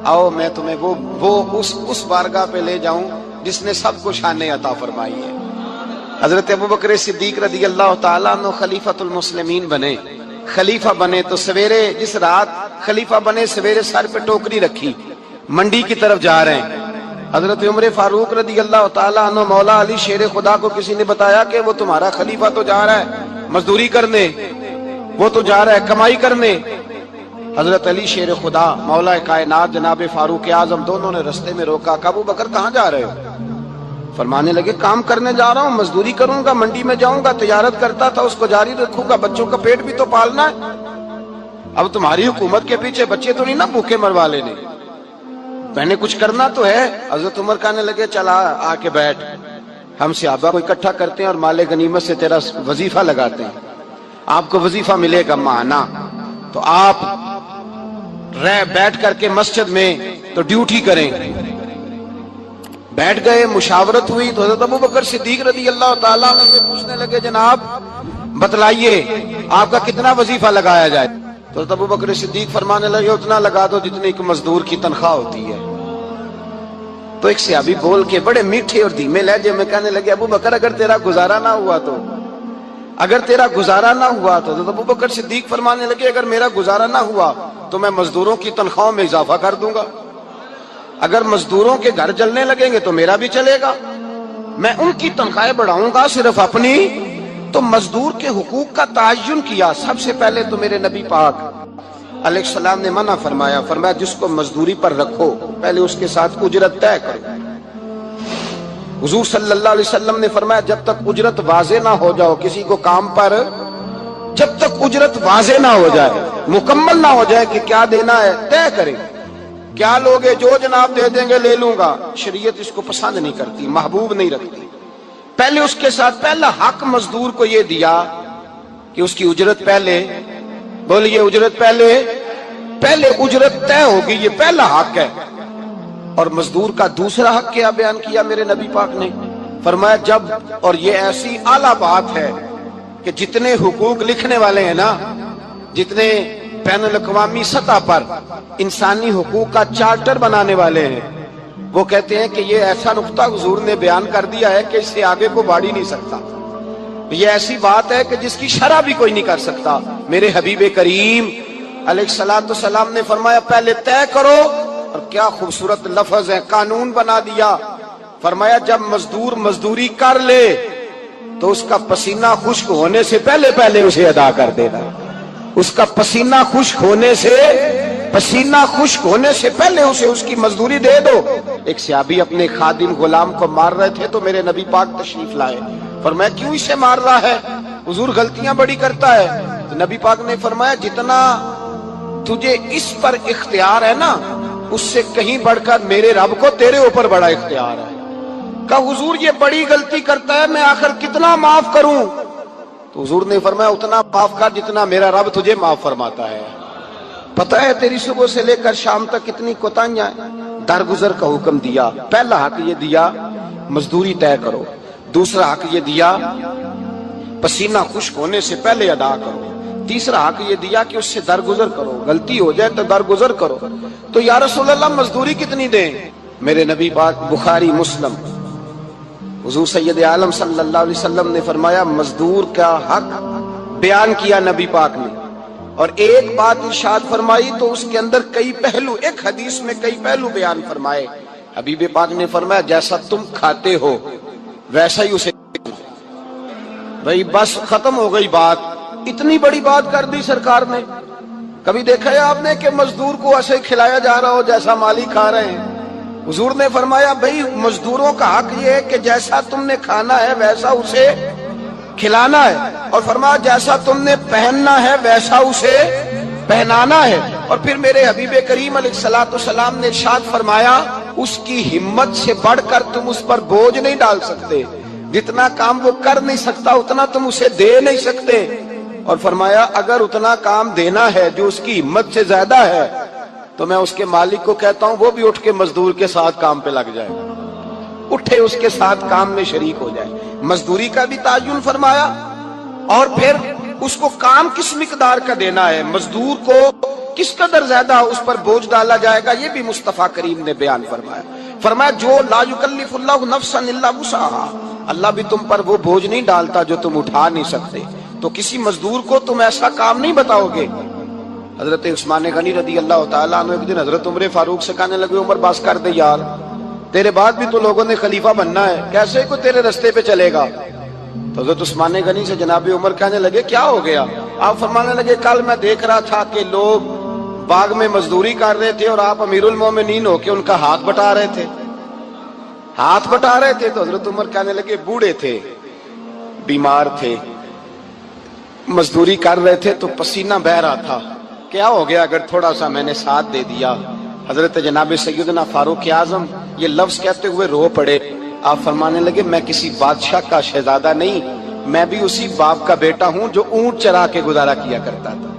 آؤ میں تمہیں وہ اس بارگاہ پہ لے جاؤں جس نے سب کو شانیں عطا فرمائی ہے۔ حضرت ابوبکر صدیق رضی اللہ تعالیٰ عنہ خلیفۃ المسلمین بنے، خلیفہ بنے تو سویرے جس رات خلیفہ بنے سویرے سر پہ ٹوکری رکھی، منڈی کی طرف جا رہے ہیں۔ حضرت عمر فاروق رضی اللہ تعالیٰ عنہ مولا علی شیر خدا کو کسی نے بتایا کہ وہ تمہارا خلیفہ تو جا رہا ہے مزدوری کرنے، وہ تو جا رہا ہے کمائی کرنے۔ حضرت علی شیر خدا مولا کائنات جناب فاروق اعظم دونوں نے رستے میں روکا کہ ابو بکر کہاں جا رہے ہو؟ فرمانے لگے کام کرنے جا رہا ہوں، مزدوری کروں گا، منڈی میں جاؤں گا، تجارت کرتا تھا اس کو جاری رکھوں گا، بچوں کا پیٹ بھی تو پالنا ہے۔ اب تمہاری حکومت کے پیچھے بچے تو نہیں نا بھوکے مروا لینے، میں نے کچھ کرنا تو ہے۔ حضرت عمر کہنے لگے چلا آ کے بیٹھ، ہم صحابہ کو اکٹھا کرتے ہیں اور مال غنیمت سے تیرا وظیفہ لگاتے ہیں، آپ کو وظیفہ ملے گا ماہانہ، تو آپ بیٹھ کر کے مسجد میں تو ڈیوٹی کریں۔ بیٹھ گئے، مشاورت ہوئی تو حضرت ابوبکر صدیق رضی اللہ تعالیٰ عنہ سے پوچھنے لگے جناب بتلائیے آپ کا کتنا وظیفہ لگایا جائے؟ تو حضرت ابوبکر صدیق فرمانے لگے اتنا لگا دو جتنی ایک مزدور کی تنخواہ ہوتی ہے۔ تو ایک صحابی بول کے بڑے میٹھے اور دھیمے لہجے میں کہنے لگے ابو بکر اگر تیرا گزارا نہ ہوا تو، اگر تیرا گزارا نہ ہوا تو حضرت ابوبکر صدیق فرمانے لگے اگر میرا گزارا نہ ہوا تو میں مزدوروں کی تنخواہوں میں اضافہ کر دوں گا، اگر مزدوروں کے گھر جلنے لگیں گے تو میرا بھی چلے گا، میں ان کی تنخواہیں بڑھاؤں گا صرف اپنی۔ تو مزدور کے حقوق کا تعین کیا۔ سب سے پہلے تو میرے نبی پاک علیہ السلام نے منع فرمایا، فرمایا جس کو مزدوری پر رکھو پہلے اس کے ساتھ اجرت طے کرو۔ حضور صلی اللہ علیہ وسلم نے فرمایا جب تک اجرت واضح نہ ہو جاؤ کسی کو کام پر، جب تک اجرت واضح نہ ہو جائے، مکمل نہ ہو جائے کہ کیا دینا ہے، طے کریں۔ کیا لوگے جو جناب دے دیں گے لے لوں گا، شریعت اس کو پسند نہیں کرتی، محبوب نہیں رکھتی۔ پہلے اس کے ساتھ پہلا حق مزدور کو یہ دیا کہ اس کی اجرت پہلے، بولیے اجرت پہلے اجرت طے ہوگی، یہ پہلا حق ہے۔ اور مزدور کا دوسرا حق کیا بیان کیا میرے نبی پاک نے؟ فرمایا جب، اور یہ ایسی اعلیٰ بات ہے کہ جتنے حقوق لکھنے والے ہیں نا، جتنے بین الاقوامی سطح پر انسانی حقوق کا چارٹر بنانے والے ہیں، وہ کہتے ہیں کہ یہ ایسا نقطہ حضور نے بیان کر دیا ہے کہ اس سے آگے کو بڑھ ہی نہیں سکتا، یہ ایسی بات ہے کہ جس کی شرح بھی کوئی نہیں کر سکتا۔ میرے حبیب کریم علیہ السلام نے فرمایا پہلے طے کرو، اور کیا خوبصورت لفظ ہے، قانون بنا دیا۔ فرمایا جب مزدور مزدوری کر لے تو اس کا پسینہ خشک ہونے سے پہلے اسے ادا کر دینا، اس کا پسینہ خشک ہونے سے پہلے اسے اس کی مزدوری دے دو۔ ایک صحابی اپنے خادم غلام کو مار رہے تھے تو میرے نبی پاک تشریف لائے، فرمایا کیوں اسے مار رہا ہے؟ حضور غلطیاں بڑی کرتا ہے۔ تو نبی پاک نے فرمایا جتنا تجھے اس پر اختیار ہے نا، اس سے کہیں بڑھ کر میرے رب کو تیرے اوپر بڑا اختیار ہے۔ کہا حضور یہ بڑی غلطی کرتا ہے، میں آخر کتنا معاف کروں؟ تو حضور نے فرمایا اتنا معاف کر جتنا میرا رب تجھے معاف فرماتا ہے۔ پتہ ہے تیری صبح سے لے کر شام تک کتنی کوتاہیاں ہیں۔ درگزر کا حکم دیا، پہلا حق یہ دیا مزدوری طے کرو، دوسرا حق یہ دیا پسینہ خشک ہونے سے پہلے ادا کرو، تیسرا حق یہ دیا کہ اس سے درگزر کرو، غلطی ہو جائے تو درگزر کرو۔ تو یا رسول اللہ مزدوری کتنی دیں؟ میرے نبی پاک بخاری مسلم حضور سید عالم صلی اللہ علیہ وسلم نے فرمایا مزدور کا حق بیان کیا نبی پاک نے، اور ایک بات ارشاد فرمائی تو اس کے اندر کئی پہلو، ایک حدیث میں کئی پہلو بیان فرمائے۔ حبیب پاک نے فرمایا جیسا تم کھاتے ہو ویسا ہی اسے، بھئی بس ختم ہو گئی بات۔ اتنی بڑی بات کر دی سرکار نے۔ کبھی دیکھا ہے آپ نے کہ مزدور کو ایسے کھلایا جا رہا ہو جیسا مالی کھا رہے ہیں؟ حضور نے فرمایا بھئی مزدوروں کا حق یہ ہے کہ جیسا تم نے کھانا ہے ویسا اسے کھلانا ہے، اور فرمایا جیسا تم نے پہننا ہے ویسا اسے پہنانا ہے۔ اور پھر میرے حبیب کریم علیہ السلام نے ارشاد فرمایا اس کی ہمت سے بڑھ کر تم اس پر بوجھ نہیں ڈال سکتے، جتنا کام وہ کر نہیں سکتا اتنا تم اسے دے نہیں سکتے۔ اور فرمایا اگر اتنا کام دینا ہے جو اس کی ہمت سے زیادہ ہے تو میں اس کے مالک کو کہتا ہوں وہ بھی اٹھ کے مزدور کے ساتھ کام پہ لگ جائے، اٹھے اس کے ساتھ کام میں شریک ہو جائے۔ مزدوری کا بھی تعین فرمایا، اور پھر اس کو کام کس مقدار کا دینا ہے۔ مزدور کو کس قدر زیادہ اس پر بوجھ ڈالا جائے گا، یہ بھی مصطفیٰ کریم نے بیان فرمایا۔ فرمایا جو لا یکلف اللہ نفسا الا وسعها، اللہ بھی تم پر وہ بوجھ نہیں ڈالتا جو تم اٹھا نہیں سکتے، تو کسی مزدور کو تم ایسا کام نہیں بتاؤ گے۔ حضرت عثمان غنی رضی اللہ تعالیٰ عنہ ایک دن حضرت عمر فاروق سے کہنے لگے عمر بس کر دے یار، تیرے بعد بھی تو لوگوں نے خلیفہ بننا ہے، کیسے کوئی تیرے رستے پہ چلے گا؟ تو حضرت عثمان غنی سے جناب عمر کہنے لگے کیا ہو گیا؟ آپ فرمانے لگے کل میں دیکھ رہا تھا کہ لوگ باغ میں مزدوری کر رہے تھے اور آپ امیر المومنین ہو کے ان کا ہاتھ بٹا رہے تھے، ہاتھ بٹا رہے تھے۔ تو حضرت عمر کہنے لگے بوڑھے تھے، بیمار تھے، مزدوری کر رہے تھے تو پسینہ بہہ رہا تھا، کیا ہو گیا اگر تھوڑا سا میں نے ساتھ دے دیا؟ حضرت جناب سیدنا فاروق اعظم یہ لفظ کہتے ہوئے رو پڑے۔ آپ فرمانے لگے میں کسی بادشاہ کا شہزادہ نہیں، میں بھی اسی باپ کا بیٹا ہوں جو اونٹ چرا کے گزارا کیا کرتا تھا۔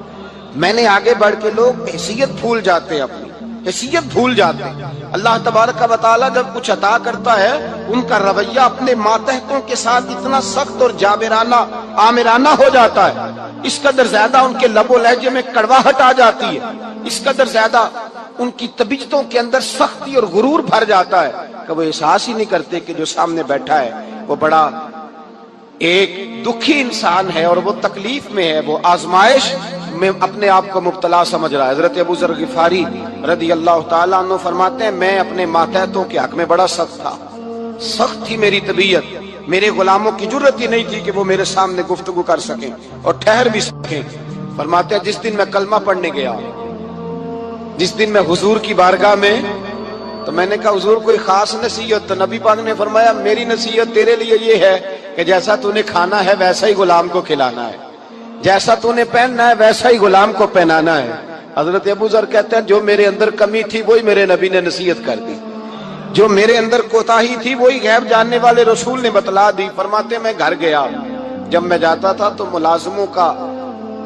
میں نے آگے بڑھ کے لوگ حیثیت بھول جاتے ہیں، اپنی حیثیت بھول جاتے ہیں۔ اللہ تبارک و تعالیٰ جب کچھ عطا کرتا ہے ان کا رویہ اپنے ماتحتوں کے ساتھ اتنا سخت اور جابرانہ آمرانہ ہو جاتا ہے، اس قدر زیادہ ان کے لب و لہجے میں کڑواہٹ آ جاتی ہے، اس قدر زیادہ ان کی طبیعتوں کے اندر سختی اور غرور بھر جاتا ہے کہ وہ احساس ہی نہیں کرتے کہ جو سامنے بیٹھا ہے وہ بڑا ایک دکھی انسان ہے اور وہ تکلیف میں ہے، وہ آزمائش میں اپنے آپ کو مبتلا سمجھ رہا ہے۔ حضرت ابو ذر غفاری رضی اللہ تعالیٰ عنہ فرماتے ہیں میں اپنے ماتحتوں کے حق میں بڑا سخت تھا، سخت تھی میری طبیعت، میرے غلاموں کی جرت ہی نہیں تھی کہ وہ میرے سامنے گفتگو کر سکیں اور ٹھہر بھی سکیں۔ فرماتے ہیں جس دن میں کلمہ پڑھنے گیا، جس دن میں حضور کی بارگاہ میں، تو میں نے کہا حضور کوئی خاص نصیحت؟ تو نبی پاک نے فرمایا میری نصیحت تیرے لیے یہ ہے کہ جیسا تو نے کھانا ہے ویسا ہی غلام کو کھلانا ہے، جیسا تو نے پہننا ہے ویسا ہی غلام کو پہنانا ہے۔ حضرت ابو ذر کہتے ہیں جو میرے اندر کمی تھی وہی میرے نبی نے نصیحت کر دی، جو میرے اندر کوتاہی تھی وہی غیب جاننے والے رسول نے بتلا دی۔ فرماتے ہیں میں گھر گیا، جب میں جاتا تھا تو ملازموں کا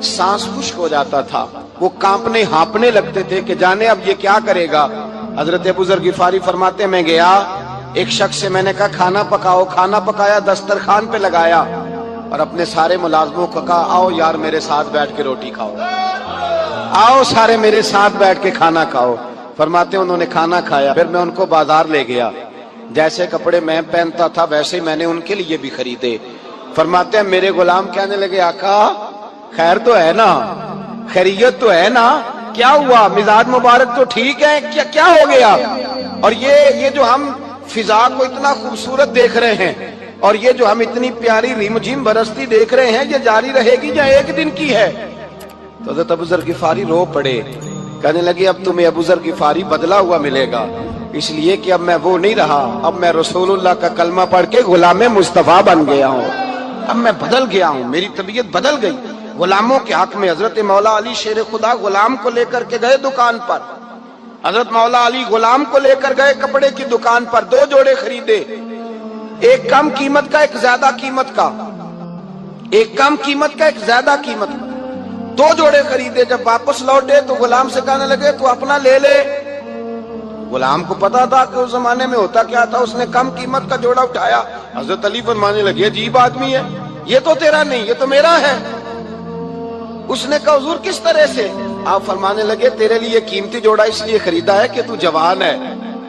سانس خشک ہو جاتا تھا، وہ کانپنے ہانپنے لگتے تھے کہ جانے اب یہ کیا کرے گا۔ حضرت ابو ذر غفاری فرماتے ہیں میں گیا، ایک شخص سے میں نے کہا کھانا پکاؤ، کھانا پکایا، دسترخوان پہ لگایا اور اپنے سارے ملازموں کو کہا آؤ یار میرے ساتھ بیٹھ کے روٹی کھاؤ، آؤ سارے میرے ساتھ بیٹھ کے کھانا کھاؤ۔ فرماتے ہیں انہوں نے کھانا کھایا، پھر میں ان کو بازار لے گیا، جیسے کپڑے میں پہنتا تھا ویسے میں نے ان کے لیے بھی خریدے۔ فرماتے ہیں میرے غلام کہنے لگے آقا خیر تو ہے نا، خیریت تو ہے نا، کیا ہوا؟ مزاج مبارک تو ٹھیک ہے، کیا ہو گیا؟ اور یہ جو ہم فضا کو اتنا خوبصورت دیکھ رہے ہیں اور یہ جو ہم اتنی پیاری ریم جھیم برستی دیکھ رہے ہیں یہ جاری رہے گی یا ایک دن کی ہے؟ تو حضرت ابو ذر غفاری رو پڑے، کہنے لگے اب تمہیں ابو ذر غفاری بدلا ہوا ملے گا، اس لیے کہ اب میں وہ نہیں رہا، اب میں رسول اللہ کا کلمہ پڑھ کے غلام مصطفیٰ بن گیا ہوں، اب میں بدل گیا ہوں، میری طبیعت بدل گئی۔ غلاموں کے حق میں حضرت مولا علی شیر خدا غلام کو لے کر کے گئے دکان پر، حضرت مولا علی غلام کو لے کر گئے کپڑے کی دکان پر، 2 جوڑے خریدے، ایک کم قیمت کا ایک زیادہ قیمت کا، ایک کم قیمت کا ایک زیادہ قیمت کا، 2 جوڑے خریدے۔ جب واپس لوٹے تو غلام سے کہنے لگے تو اپنا لے لے۔ غلام کو پتا تھا کہ اس زمانے میں ہوتا کیا تھا، اس نے کم قیمت کا جوڑا اٹھایا۔ حضرت علی فرمانے لگے عجیب آدمی ہے، یہ تو تیرا نہیں یہ تو میرا ہے۔ اس نے کہا حضور کس طرح سے؟ آپ فرمانے لگے تیرے لیے قیمتی جوڑا اس لیے خریدا ہے کہ تو جوان ہے،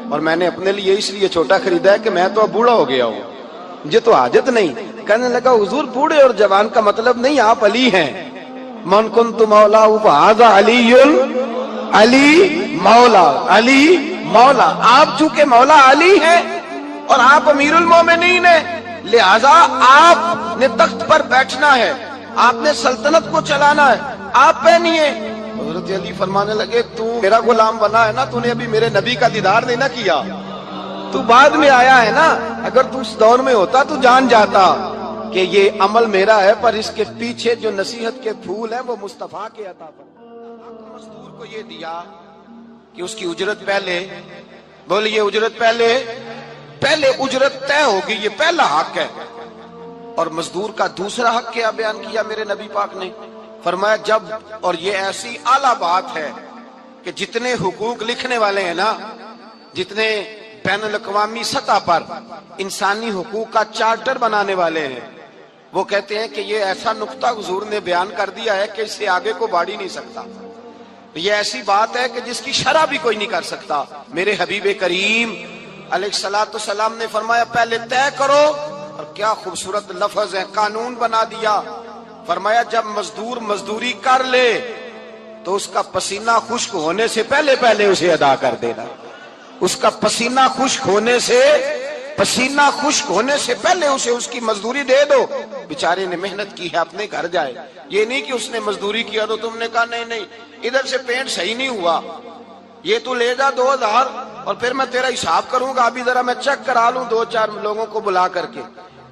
اور میں نے اپنے لیے اس لیے چھوٹا خریدا ہے کہ میں تو اب بوڑھا ہو گیا ہوں، مجھے تو حاجت نہیں۔ کہنے لگا حضور بوڑھے اور جوان کا مطلب نہیں، آپ علی ہیں، من کنت مولا فہذا علی، علی مولا، علی مولا، آپ چونکہ مولا علی ہیں اور آپ امیر المومنین ہیں، لہذا آپ نے تخت پر بیٹھنا ہے، آپ نے سلطنت کو چلانا ہے، آپ پہنیے۔ حضرت علی فرمانے لگے تو میرا غلام بنا ہے نا، تو نے ابھی میرے نبی کا دیدار نہیں نہ کیا، تو بعد میں آیا ہے نا، اگر تو اس دور میں ہوتا تو جان جاتا کہ یہ عمل میرا ہے، پر اس کے پیچھے جو نصیحت کے پھول ہیں وہ مصطفیٰ کے عطا پر۔ مزدور کو یہ دیا کہ اس کی اجرت پہلے، بولیے اجرت پہلے اجرت طے ہوگی، یہ پہلا حق ہے۔ اور مزدور کا دوسرا حق کیا بیان کیا میرے نبی پاک نے؟ فرمایا جب، اور یہ ایسی اعلیٰ بات ہے کہ جتنے حقوق لکھنے والے ہیں نا، جتنے بین الاقوامی سطح پر انسانی حقوق کا چارٹر بنانے والے ہیں، وہ کہتے ہیں کہ یہ ایسا نقطہ حضور نے بیان کر دیا ہے کہ اس سے آگے کو بڑھ ہی نہیں سکتا۔ یہ ایسی بات ہے کہ جس کی شرح بھی کوئی نہیں کر سکتا۔ میرے حبیب کریم علیہ الصلوۃ والسلام نے فرمایا پہلے طے کرو، اور کیا خوبصورت لفظ ہے، قانون بنا دیا۔ فرمایا جب مزدور مزدوری کر لے تو اس کا پسینہ خشک ہونے سے پہلے پہلے اسے ادا کر دینا۔ اس کا پسینہ خشک ہونے سے پہلے اسے اس کی مزدوری دے دو۔ بیچارے نے محنت کی ہے، اپنے گھر جائے۔ یہ نہیں کہ اس نے مزدوری کیا تو تم نے کہا نہیں ادھر سے پینٹ صحیح نہیں ہوا، یہ تو لے جا 2000 اور پھر میں تیرا حساب کروں گا، ابھی ذرا میں چیک کرا لوں 2-4 لوگوں کو بلا کر کے،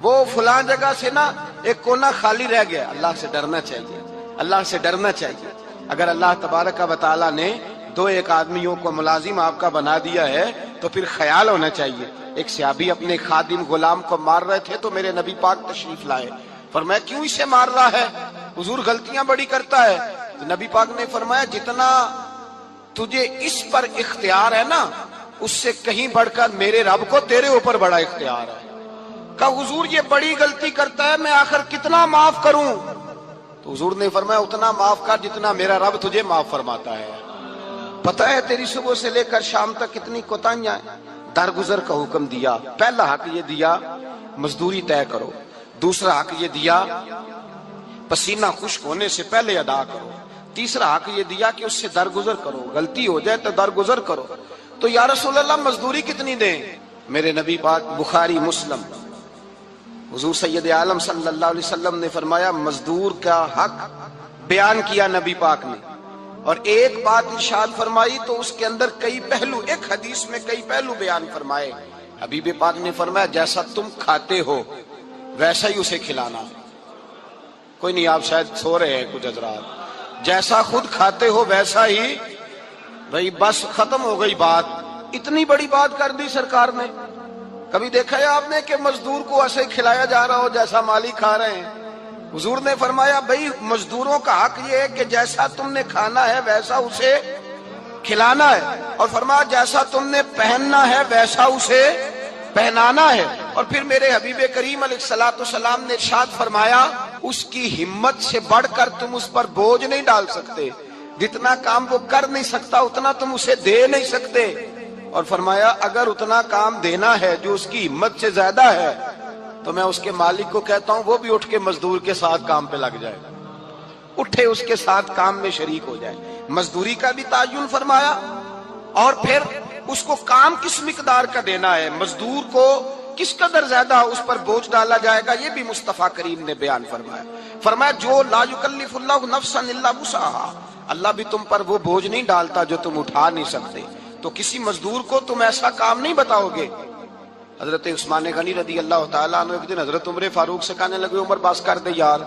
وہ فلاں جگہ سے نا ایک کونا خالی رہ گیا۔ اللہ سے ڈرنا چاہیے، اللہ سے ڈرنا چاہیے۔ اگر اللہ تبارک و تعالیٰ نے 2-1 آدمیوں کو ملازم آپ کا بنا دیا ہے تو پھر خیال ہونا چاہیے۔ ایک صحابی اپنے خادم غلام کو مار رہے تھے تو میرے نبی پاک تشریف لائے، فرمایا کیوں اسے مار رہا ہے؟ حضور غلطیاں بڑی کرتا ہے۔ تو نبی پاک نے فرمایا جتنا تجھے اس پر اختیار ہے نا، اس سے کہیں بڑھ کر میرے رب کو تیرے اوپر بڑا اختیار ہے۔ کہا حضور یہ بڑی غلطی کرتا ہے، میں آخر کتنا معاف کروں؟ تو حضور نے فرمایا اتنا معاف کر جتنا میرا رب تجھے معاف فرماتا ہے۔ پتہ ہے تیری صبح سے لے کر شام تک کتنی کوتاہیاں ہیں۔ درگزر کا حکم دیا، پہلا حق یہ دیا مزدوری طے کرو، دوسرا حق یہ دیا پسینہ خشک ہونے سے پہلے ادا کرو، تیسرا حق یہ دیا کہ اس سے درگزر کرو، غلطی ہو جائے تو درگزر کرو۔ تو یا رسول اللہ مزدوری کتنی دیں؟ میرے نبی پاک بخاری مسلم حضور سید عالم صلی اللہ علیہ وسلم نے فرمایا مزدور کا حق بیان کیا نبی پاک نے، اور ایک بات ارشاد فرمائی تو اس کے اندر کئی پہلو، ایک حدیث میں کئی پہلو بیان فرمائے۔ حبیب پاک نے فرمایا جیسا تم کھاتے ہو ویسا ہی اسے کھلانا۔ کوئی نہیں، آپ شاید سو رہے ہیں کچھ حضرات، جیسا خود کھاتے ہو ویسا ہی، بھئی بس ختم ہو گئی بات۔ اتنی بڑی بات کر دی سرکار نے۔ کبھی دیکھا ہے آپ نے کہ مزدور کو ایسے کھلایا جا رہا ہو جیسا مالک کھا رہے ہیں؟ حضور نے فرمایا بھئی مزدوروں کا حق یہ ہے کہ جیسا تم نے کھانا ہے ویسا اسے کھلانا ہے، اور فرمایا جیسا تم نے پہننا ہے ویسا اسے پہنانا ہے۔ اور پھر میرے حبیب کریم علیہ الصلوۃ والسلام نے ارشاد فرمایا اس کی ہمت سے بڑھ کر تم اس پر بوجھ نہیں ڈال سکتے، جتنا کام وہ کر نہیں سکتا اتنا تم اسے دے نہیں سکتے۔ اور فرمایا اگر اتنا کام دینا ہے جو اس کی ہمت سے زیادہ ہے تو میں اس کے مالک کو کہتا ہوں وہ بھی اٹھ کے مزدور کے ساتھ کام پہ لگ جائے، اٹھے اس کے ساتھ کام میں شریک ہو جائے۔ مزدوری کا بھی تعین فرمایا، اور پھر اس کو کام کس مقدار کا دینا ہے، مزدور کو کس قدر زیادہ اس پر بوجھ ڈالا جائے گا، یہ بھی مصطفیٰ کریم نے بیان فرمایا۔ فرمایا جو لا یکلف اللہ نفسا الا وسعها، اللہ بھی تم پر وہ بوجھ نہیں ڈالتا جو تم اٹھا نہیں سکتے، تو کسی مزدور کو تم ایسا کام نہیں بتاؤ گے۔ حضرت عثمان غنی رضی اللہ تعالیٰ عنہ ایک دن حضرت عمر فاروق سے کہنے لگے عمر بس کر دے یار،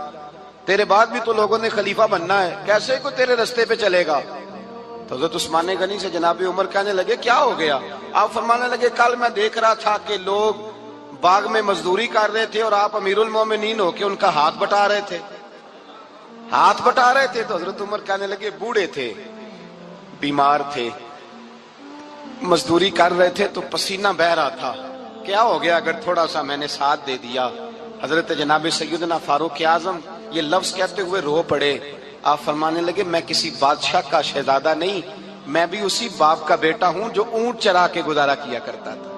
تیرے بعد بھی تو لوگوں نے خلیفہ بننا ہے، کیسے کوئی تیرے رستے پہ چلے گا؟ تو حضرت عثمان غنی سے جناب عمر کہنے لگے کیا ہو گیا؟ آپ فرمانے لگے کل میں دیکھ رہا تھا کہ لوگ باغ میں مزدوری کر رہے تھے اور آپ امیر المومنین ہو کے ان کا ہاتھ بٹا رہے تھے، ہاتھ بٹا رہے تھے۔ تو حضرت عمر کہنے لگے بوڑھے تھے، بیمار تھے، مزدوری کر رہے تھے تو پسینہ بہہ رہا تھا، کیا ہو گیا اگر تھوڑا سا میں نے ساتھ دے دیا؟ حضرت جناب سیدنا فاروق اعظم یہ لفظ کہتے ہوئے رو پڑے۔ آپ فرمانے لگے میں کسی بادشاہ کا شہزادہ نہیں، میں بھی اسی باپ کا بیٹا ہوں جو اونٹ چرا کے گزارا کیا کرتا تھا۔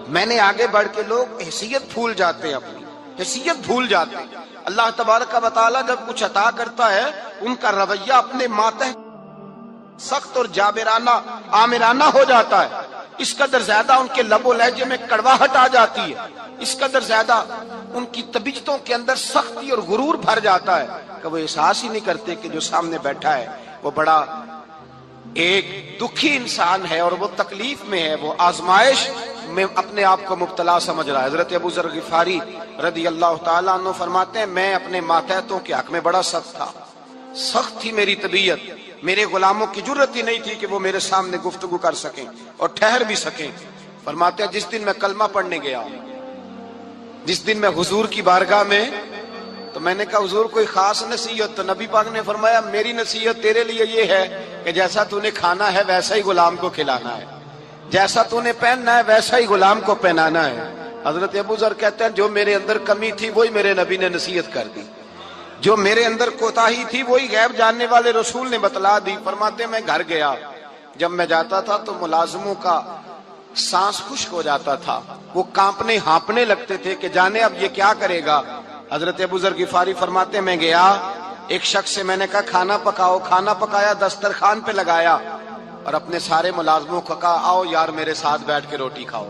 میں نے آگے بڑھ کے لوگ حیثیت بھول جاتے ہیں، اپنی حیثیت بھول جاتے ہیں۔ اللہ تبارک و تعالیٰ جب کچھ عطا کرتا ہے ان کا رویہ اپنے ماتحت سخت اور جابرانہ آمرانہ ہو جاتا ہے، اس قدر زیادہ ان کے لب و لہجے میں کڑواہٹ آ جاتی ہے، اس قدر زیادہ ان کی طبیعتوں کے اندر سختی اور غرور بھر جاتا ہے کہ وہ احساس ہی نہیں کرتے کہ جو سامنے بیٹھا ہے وہ بڑا ایک دکھی انسان ہے اور وہ تکلیف میں ہے، وہ آزمائش میں اپنے آپ کو مبتلا سمجھ رہا ہے۔ حضرت ابو ذر غفاری رضی اللہ تعالیٰ عنہ فرماتے ہیں میں اپنے ماتحتوں کے حق میں بڑا سخت تھا، سخت تھی میری طبیعت، میرے غلاموں کی جرت ہی نہیں تھی کہ وہ میرے سامنے گفتگو کر سکیں اور ٹھہر بھی سکیں۔ فرماتے ہیں جس دن میں کلمہ پڑھنے گیا، جس دن میں حضور کی بارگاہ میں، تو میں نے کہا حضور کوئی خاص نصیحت؟ تو نبی پاک نے فرمایا میری نصیحت تیرے لیے یہ ہے کہ جیسا تو نے کھانا ہے ویسا ہی غلام کو کھلانا ہے، جیسا تو نے پہننا ہے ویسا ہی غلام کو پہنانا ہے۔ حضرت ابو ذر کہتے ہیں جو میرے اندر کمی تھی وہی میرے نبی نے نصیحت کر دی، جو میرے اندر کوتاہی تھی وہی غیب جاننے والے رسول نے بتلا دی. فرماتے میں گھر گیا, جب میں جاتا تھا تو ملازموں کا سانس خشک ہو جاتا تھا, وہ کانپنے ہانپنے لگتے تھے کہ جانے اب یہ کیا کرے گا. حضرت ابو ذر غفاری فرماتے میں گیا, ایک شخص سے میں نے کہا کھانا پکاؤ, کھانا پکایا, دسترخوان پہ لگایا اور اپنے سارے ملازموں کو کہا آؤ یار میرے ساتھ بیٹھ کے روٹی کھاؤ,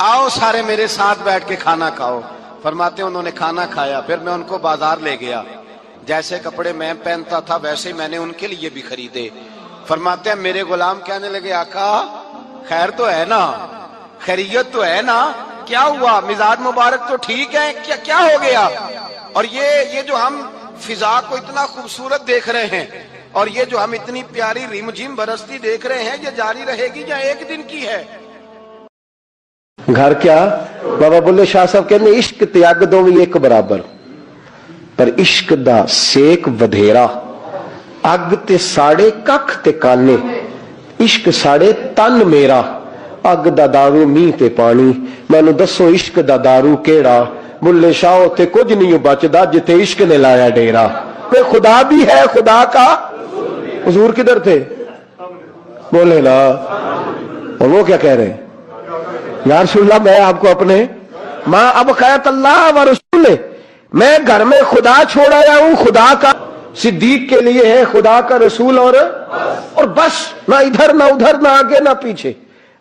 آؤ سارے میرے ساتھ بیٹھ کے کھانا کھاؤ. فرماتے انہوں نے کھانا کھایا, پھر میں ان کو بازار لے گیا, جیسے کپڑے میں پہنتا تھا ویسے میں نے ان کے لیے بھی خریدے. فرماتے ہیں میرے غلام کہنے لگے آقا خیر تو ہے نا, خیریت تو ہے نا, کیا ہوا, مزاج مبارک تو ٹھیک ہے, کیا ہو گیا. اور یہ جو ہم فضا کو اتنا خوبصورت دیکھ رہے ہیں اور یہ جو ہم اتنی پیاری ریم جھیم برستی دیکھ رہے ہیں, یہ جاری رہے گی یا ایک دن کی ہے. گھر کیا بابا بلے شاہ صاحب کہنے عشق تیاگ دو ایک برابر, پر عشق دا سیک ودھیرا, اگ تے ساڑے ککھ تے کانے, عشق ساڑے تن میرا, اگ دا دارو میہ تے پانی, مینوں دسو عشق دا دارو کیڑا, بلے شاہ تے کچھ نہیں بچدا جتے عشق نے لایا ڈیرا. کوئی خدا بھی ہے, خدا کا حضور کدھر تھے بولے نا, اور وہ کیا کہہ رہے ہیں یا رسول اللہ میں آپ کو اپنے ماں اب خیرت اللہ و رسول, میں گھر میں خدا چھوڑ آیا ہوں, خدا کا صدیق کے لیے ہے خدا کا رسول اور بس, نہ ادھر نہ ادھر, نہ آگے نہ پیچھے,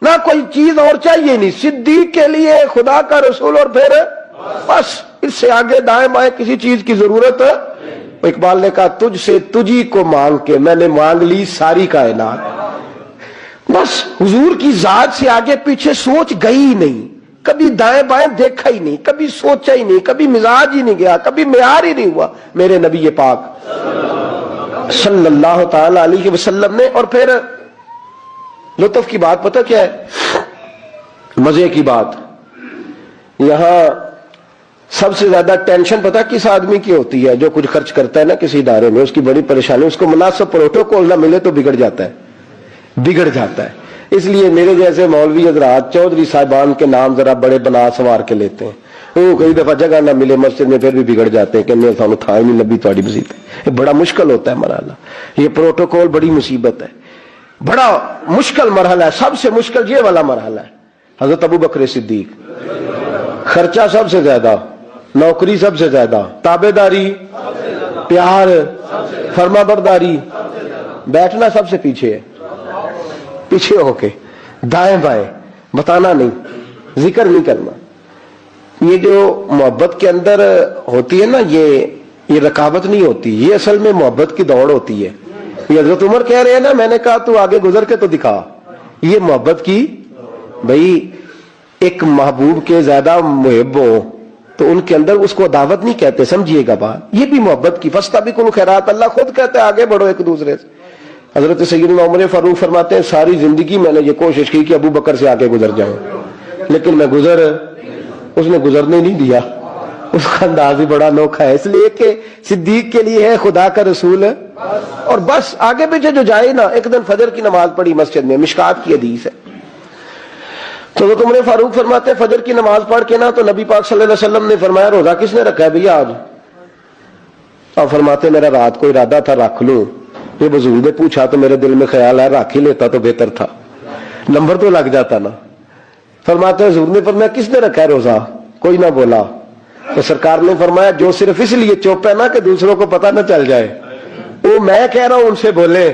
نہ کوئی چیز اور چاہیے نہیں. صدیق کے لیے خدا کا رسول اور پھر بس, اس سے آگے دائیں بائیں کسی چیز کی ضرورت. اقبال نے کہا تجھ سے تجھی کو مانگ کے میں نے مانگ لی ساری کائنات. بس حضور کی ذات سے آگے پیچھے سوچ گئی نہیں, کبھی دائیں بائیں دیکھا ہی نہیں, کبھی سوچا ہی نہیں, کبھی مزاج ہی نہیں گیا, کبھی معیار ہی نہیں ہوا میرے نبی پاک صلی اللہ تعالی علیہ وسلم نے. اور پھر لطف کی بات پتہ کیا ہے, مزے کی بات, یہاں سب سے زیادہ ٹینشن پتہ کس آدمی کی ہوتی ہے جو کچھ خرچ کرتا ہے نا کسی ادارے میں, اس کی بڑی پریشانی, اس کو مناسب پروٹوکول نہ ملے تو بگڑ جاتا ہے. اس لیے میرے جیسے مولوی حضرات چودھری صاحبان کے نام ذرا بڑے بنا سنوار کے لیتے ہیں, وہ کئی دفعہ جگہ نہ ملے مسجد میں پھر بھی بگڑ جاتے ہیں کہ میں سانو تھا ہی نہیں لبی تھوڑی مسجد. یہ بڑا مشکل ہوتا ہے مرحلہ, یہ پروٹوکول بڑی مصیبت ہے, بڑا مشکل مرحلہ ہے. سب سے مشکل یہ والا مرحلہ ہے. حضرت ابو بکر صدیق, خرچہ سب سے زیادہ, نوکری سب سے زیادہ, تابع داری, پیار, فرما برداری, بیٹھنا سب سے پیچھے ہے, پیچھے ہو کے دائیں بائیں, بتانا نہیں, ذکر نہیں کرنا. یہ جو محبت کے اندر ہوتی ہے نا, یہ رکاوٹ نہیں ہوتی, یہ اصل میں محبت کی دوڑ ہوتی ہے. یہ حضرت عمر کہہ رہے ہیں نا, میں نے کہا تو آگے گزر کے تو دکھا, یہ محبت کی. بھائی ایک محبوب کے زیادہ محب ہو تو ان کے اندر اس کو دعوت نہیں کہتے, سمجھیے گا بات, یہ بھی محبت کی. فاستبقوا الخیرات, اللہ خود کہتے ہیں آگے بڑھو ایک دوسرے سے. حضرت سیدنا عمر فاروق فرماتے ہیں ساری زندگی میں نے یہ کوشش کی کہ ابو بکر سے آگے گزر جاؤں, لیکن میں اس نے گزرنے نہیں دیا. اس کا انداز ہی بڑا انوکھا ہے, اس لیے کہ صدیق کے لیے ہے خدا کا رسول, اور بس آگے پیچھے جو جائے نا. ایک دن فجر کی نماز پڑھی مسجد میں, مشکات کی حدیث ہے. تو حضرت عمر فاروق فرماتے ہیں فجر کی نماز پڑھ کے نا تو نبی پاک صلی اللہ علیہ وسلم نے فرمایا روزہ کس نے رکھا ہے بھیا آج؟ اور فرماتے میرا رات کو ارادہ تھا رکھ لوں, یہ بزرگ نے پوچھا تو میرے دل میں خیال ہے رکھ ہی لیتا تو بہتر تھا, نمبر تو لگ جاتا نا. فرماتے ہیں حضور نے فرمایا کس نے رکھا ہے روزہ؟ کوئی نہ بولا. تو سرکار نے فرمایا جو صرف اس لیے چپ ہے نا کہ دوسروں کو پتہ نہ چل جائے, وہ میں کہہ رہا ہوں ان سے بولے.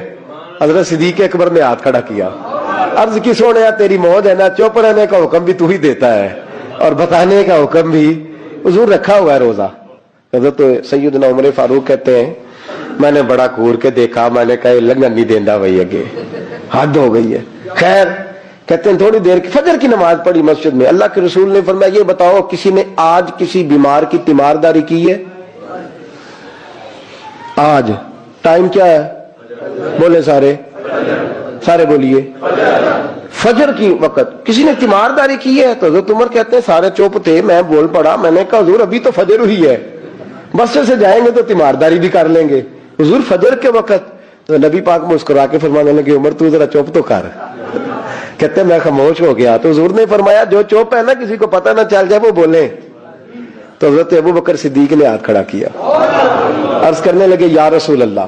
حضرت صدیق اکبر نے ہاتھ کھڑا کیا, عرض کی سونے تیری موج ہے نا, چپ رہنے کا حکم بھی تو ہی دیتا ہے اور بتانے کا حکم بھی. حضور رکھا ہوا ہے روزہ. حضرت سیدنا عمر فاروق کہتے ہیں میں نے بڑا گور کے دیکھا, میں نے کہا لنگن نہیں دینا بھائی, اگے حد ہو گئی ہے. خیر کہتے ہیں تھوڑی دیر کی فجر کی نماز پڑھی مسجد میں. اللہ کے رسول نے فرمایا یہ بتاؤ کسی نے آج کسی بیمار کی تیمارداری کی ہے؟ آج ٹائم کیا ہے بولے سارے بولیے, فجر کی وقت کسی نے تیمارداری کی ہے؟ تو حضرت عمر کہتے ہیں سارے چپ تھے, میں بول پڑا, میں نے کہا حضور ابھی تو فجر ہوئی ہے, بس سے جائیں گے تو تیمارداری بھی کر لیں گے. حضور فجر کے وقت. تو نبی پاک مسکرا کے فرمانے لگے عمر تو ذرا چپ تو کر. کہتے ہیں میں خاموش ہو گیا. تو حضور نے فرمایا جو چپ ہے نا کسی کو پتہ نہ چل جائے وہ بولیں. تو حضرت ابو بکر صدیق نے ہاتھ کھڑا کیا. عرض کرنے لگے یا رسول اللہ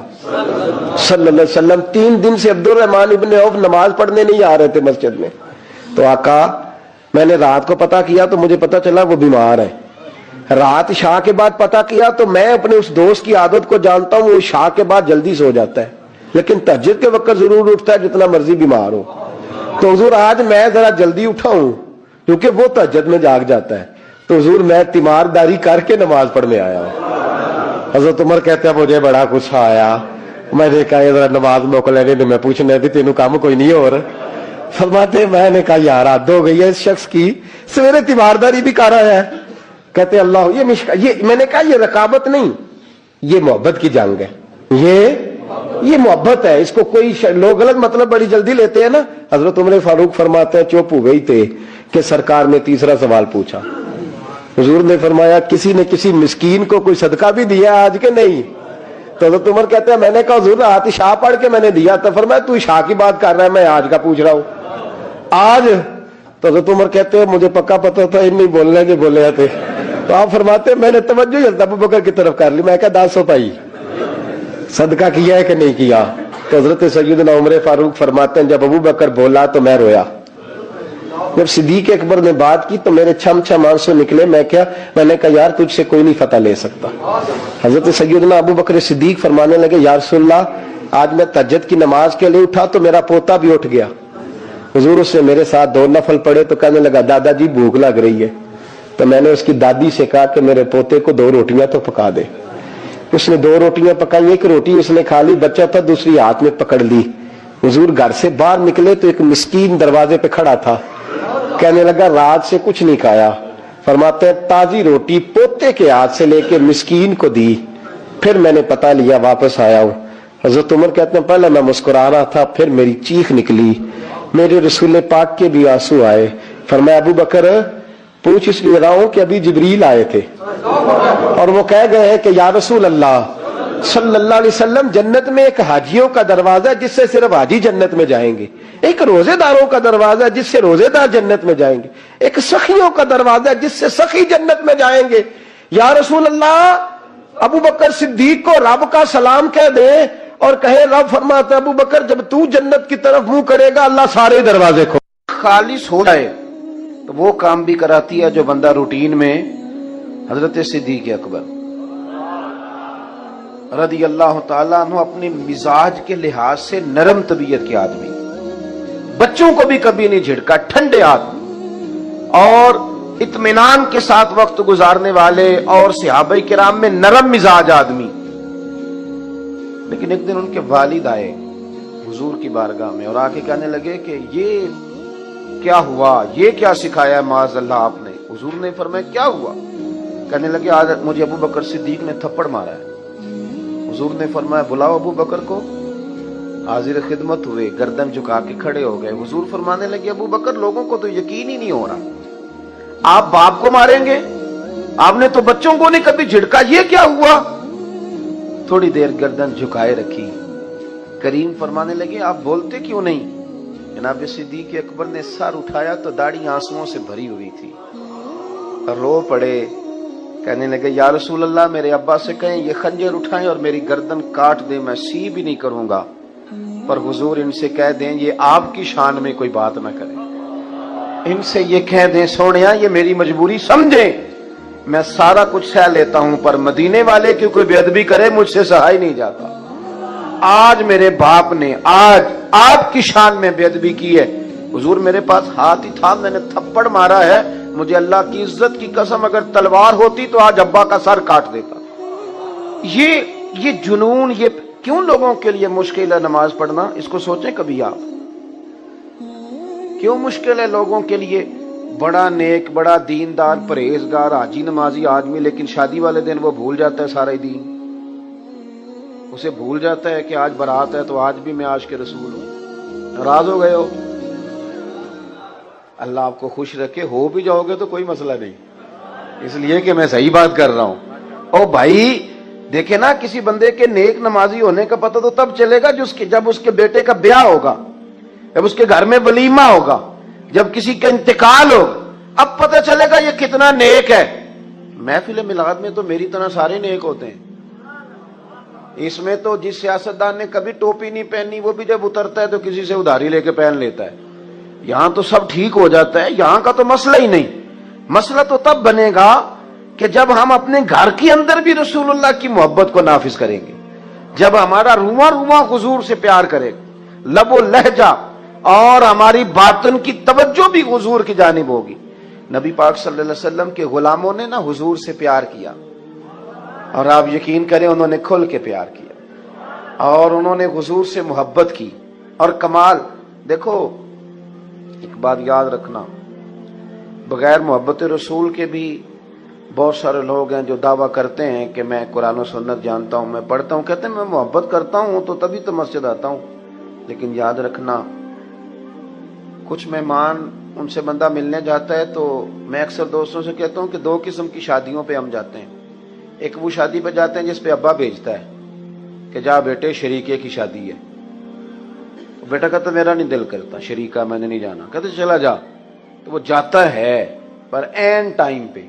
صلی اللہ علیہ وسلم 3 دن سے عبد الرحمن ابن عوف نماز پڑھنے نہیں آ رہے تھے مسجد میں. تو آقا میں نے رات کو پتا کیا تو مجھے پتا چلا وہ بیمار ہے. رات عشاء کے بعد پتا کیا تو میں اپنے اس دوست کی عادت کو جانتا ہوں, وہ عشاء کے بعد جلدی سو جاتا ہے لیکن تہجد کے وقت ضرور اٹھتا ہے جتنا مرضی بیمار ہو. تو حضور آج میں ذرا جلدی اٹھا ہوں کیونکہ وہ تہجد میں جاگ جاتا ہے, تو حضور میں تیمارداری کر کے نماز پڑھنے آیا ہوں. حضرت عمر کہتے ہیں مجھے بڑا غصہ آیا, میں نے کہا ذرا نماز موقع لینے دے, میں پوچھنے تھی تینوں کام کوئی نہیں اور فرماتے میں نے کہا یار حد ہو گئی ہے اس شخص کی, سویرے تیمارداری بھی کر رہا ہے. کہتے اللہ یہ میں نے کہا یہ رقابت نہیں, یہ محبت کی جنگ ہے, یہ محبت ہے. اس کو کوئی لوگ غلط مطلب بڑی جلدی لیتے ہیں نا. حضرت عمر فاروق فرماتے ہیں چپ ہو گئی تھے کہ سرکار نے تیسرا سوال پوچھا. حضور نے فرمایا کسی نے کسی مسکین کو کوئی صدقہ بھی دیا آج کے نہیں؟ تو حضرت عمر کہتے ہیں میں نے کہا حضور رات عشاء پڑھ کے میں نے دیا تھا. فرمایا تو عشاء کی بات کر رہا ہے, میں آج کا پوچھ رہا ہوں. آج تو حضرت عمر کہتے ہیں مجھے پکا پتا تھا ان نہیں بولنے کے بولے تھے. تو آپ فرماتے ہیں میں نے توجہ حضرت ابو بکر کی طرف کر لی, میں کہا 10 پائی صدقہ کیا ہے کہ نہیں کیا؟ تو حضرت سیدنا عمر فاروق فرماتے ہیں جب ابو بکر بولا تو میں رویا. جب صدیق اکبر نے بات کی تو میرے چھم چھم آنسو نکلے. میں نے کہا یار تجھ سے کوئی نہیں فتح لے سکتا. حضرت سیدنا ابو بکر صدیق فرمانے لگے یا رسول اللہ آج میں تہجد کی نماز کے لیے اٹھا تو میرا پوتا بھی اٹھ گیا. حضور اس نے میرے ساتھ 2 نفل پڑھے تو کہنے لگا دادا جی بھوک لگ رہی ہے. تو میں نے اس کی دادی سے کہا کہ میرے پوتے کو 2 روٹیاں تو پکا دے. اس نے 2 روٹیاں پکائی, ایک روٹی اس نے کھا لی, بچہ تھا دوسری ہاتھ میں پکڑ لی. حضور گھر سے باہر نکلے تو ایک مسکین دروازے پہ کھڑا تھا, کہنے لگا رات سے کچھ نہیں کھایا. فرماتے ہیں تازی روٹی پوتے کے ہاتھ سے لے کے مسکین کو دی, پھر میں نے پتا لیا واپس آیا ہوں. حضرت عمر کہتے ہیں پہلے میں مسکرا رہا تھا پھر میری چیخ نکلی, میرے رسول پاک کے بھی آنسو آئے. فرمایا ابو بکر پوچھ اس لیے رہا ہوں کہ ابھی جبریل آئے تھے اور وہ کہہ گئے ہیں کہ یا رسول اللہ صلی اللہ علیہ وسلم جنت میں ایک حاجیوں کا دروازہ ہے جس سے صرف حاجی جنت میں جائیں گے, ایک روزے داروں کا دروازہ ہے جس سے روزے دار جنت میں جائیں گے, ایک سخیوں کا دروازہ ہے جس سے سخی جنت میں جائیں گے. یا رسول اللہ ابو بکر صدیق کو رب کا سلام کہہ دے اور کہے رب فرماتا ابو بکر جب تو جنت کی طرف منہ کرے گا اللہ سارے دروازے کھول. خالص ہو جائے تو وہ کام بھی کراتی ہے جو بندہ روٹین میں. حضرت صدیق اکبر رضی اللہ تعالیٰ عنہ اپنے مزاج کے لحاظ سے نرم طبیعت کے آدمی, بچوں کو بھی کبھی نہیں جھڑکا, ٹھنڈے آدمی اور اطمینان کے ساتھ وقت گزارنے والے اور صحابہ کرام میں نرم مزاج آدمی. لیکن ایک دن ان کے والد آئے حضور کی بارگاہ میں اور آ کے کہنے لگے کہ یہ کیا ہوا, یہ کیا سکھایا معاذ اللہ آپ نے؟ حضور نے فرمایا کیا ہوا؟ کہنے لگے آج مجھے ابو بکر صدیق نے تھپڑ مارا ہے. حضور نے فرمایا بلاؤ ابو بکر کو. حاضر خدمت ہوئے, گردن جھکا کے کھڑے ہو گئے. حضور فرمانے لگے ابو بکر لوگوں کو تو یقین ہی نہیں ہو رہا, آپ باپ کو ماریں گے, آپ نے تو بچوں کو نہیں کبھی جھڑکا, یہ کیا ہوا؟ تھوڑی دیر گردن جھکائے رکھی. کریم فرمانے لگے آپ بولتے کیوں نہیں؟ جناب صدیق اکبر نے سر اٹھایا تو داڑھی آنسوؤں سے بھری ہوئی تھی, رو پڑے. کہنے لگے یا رسول اللہ میرے ابا سے کہیں یہ خنجر اٹھائیں اور میری گردن کاٹ دیں, میں سی بھی نہیں کروں گا, پر حضور ان سے کہہ دیں یہ آپ کی شان میں کوئی بات نہ کریں, ان سے یہ کہہ دیں سونیا یہ میری مجبوری سمجھیں, میں سارا کچھ سہ لیتا ہوں پر مدینے والے کی کوئی بے ادبی کرے مجھ سے سہا ہی نہیں جاتا. آج میرے باپ نے آج آپ کی شان میں بے ادبی کی ہے, حضور میرے پاس ہاتھ ہی تھا, میں نے تھپڑ مارا ہے, مجھے اللہ کی عزت کی قسم اگر تلوار ہوتی تو آج ابا کا سر کاٹ دیتا. یہ جنون, یہ کیوں لوگوں کے لیے مشکل ہے نماز پڑھنا؟ اس کو سوچیں کبھی آپ, کیوں مشکل ہے لوگوں کے لیے؟ بڑا نیک, بڑا دیندار, پرہیزگار, حاجی نمازی آدمی, لیکن شادی والے دن وہ بھول جاتا ہے سارا دین. اسے بھول جاتا ہے کہ آج برات ہے تو آج بھی میں عاشق رسول ہوں. ناراض ہو گئے ہو؟ اللہ آپ کو خوش رکھے, ہو بھی جاؤ گے تو کوئی مسئلہ نہیں, اس لیے کہ میں صحیح بات کر رہا ہوں. او بھائی دیکھیں نا, کسی بندے کے نیک نمازی ہونے کا پتہ تو تب چلے گا جب اس کے بیٹے کا بیاہ ہوگا, جب اس کے گھر میں ولیمہ ہوگا, جب کسی کا انتقال ہو, اب پتہ چلے گا یہ کتنا نیک ہے. محفل میلاد میں تو میری طرح سارے نیک ہوتے ہیں, اس میں تو جس سیاستدان نے کبھی ٹوپی نہیں پہنی وہ بھی جب اترتا ہے تو کسی سے ادھاری لے کے پہن لیتا ہے. یہاں تو سب ٹھیک ہو جاتا ہے. یہاں کا تو مسئلہ ہی نہیں. مسئلہ تو تب بنے گا کہ جب ہم اپنے گھر کے اندر بھی رسول اللہ کی محبت کو نافذ کریں گے, جب ہمارا رواں رواں حضور سے پیار کرے گا, لب و لہجہ اور ہماری باطن کی توجہ بھی حضور کی جانب ہوگی. نبی پاک صلی اللہ علیہ وسلم کے غلاموں نے نا حضور سے پیار کیا, اور آپ یقین کریں انہوں نے کھل کے پیار کیا, اور انہوں نے حضور سے محبت کی. اور کمال دیکھو, ایک بات یاد رکھنا, بغیر محبت رسول کے بھی بہت سارے لوگ ہیں جو دعویٰ کرتے ہیں کہ میں قرآن و سنت جانتا ہوں, میں پڑھتا ہوں, کہتے ہیں میں محبت کرتا ہوں تو تبھی تو مسجد آتا ہوں. لیکن یاد رکھنا, کچھ مہمان ان سے بندہ ملنے جاتا ہے تو میں اکثر دوستوں سے کہتا ہوں کہ دو قسم کی شادیوں پہ ہم جاتے ہیں. ایک وہ شادی پہ جاتے ہیں جس پہ ابا بھیجتا ہے کہ جا بیٹے شریکے کی شادی ہے. بیٹا کہتا میرا نہیں دل کرتا شریکہ, میں نے نہیں جانا. کہتے چلا جا. تو وہ جاتا ہے پر این ٹائم پہ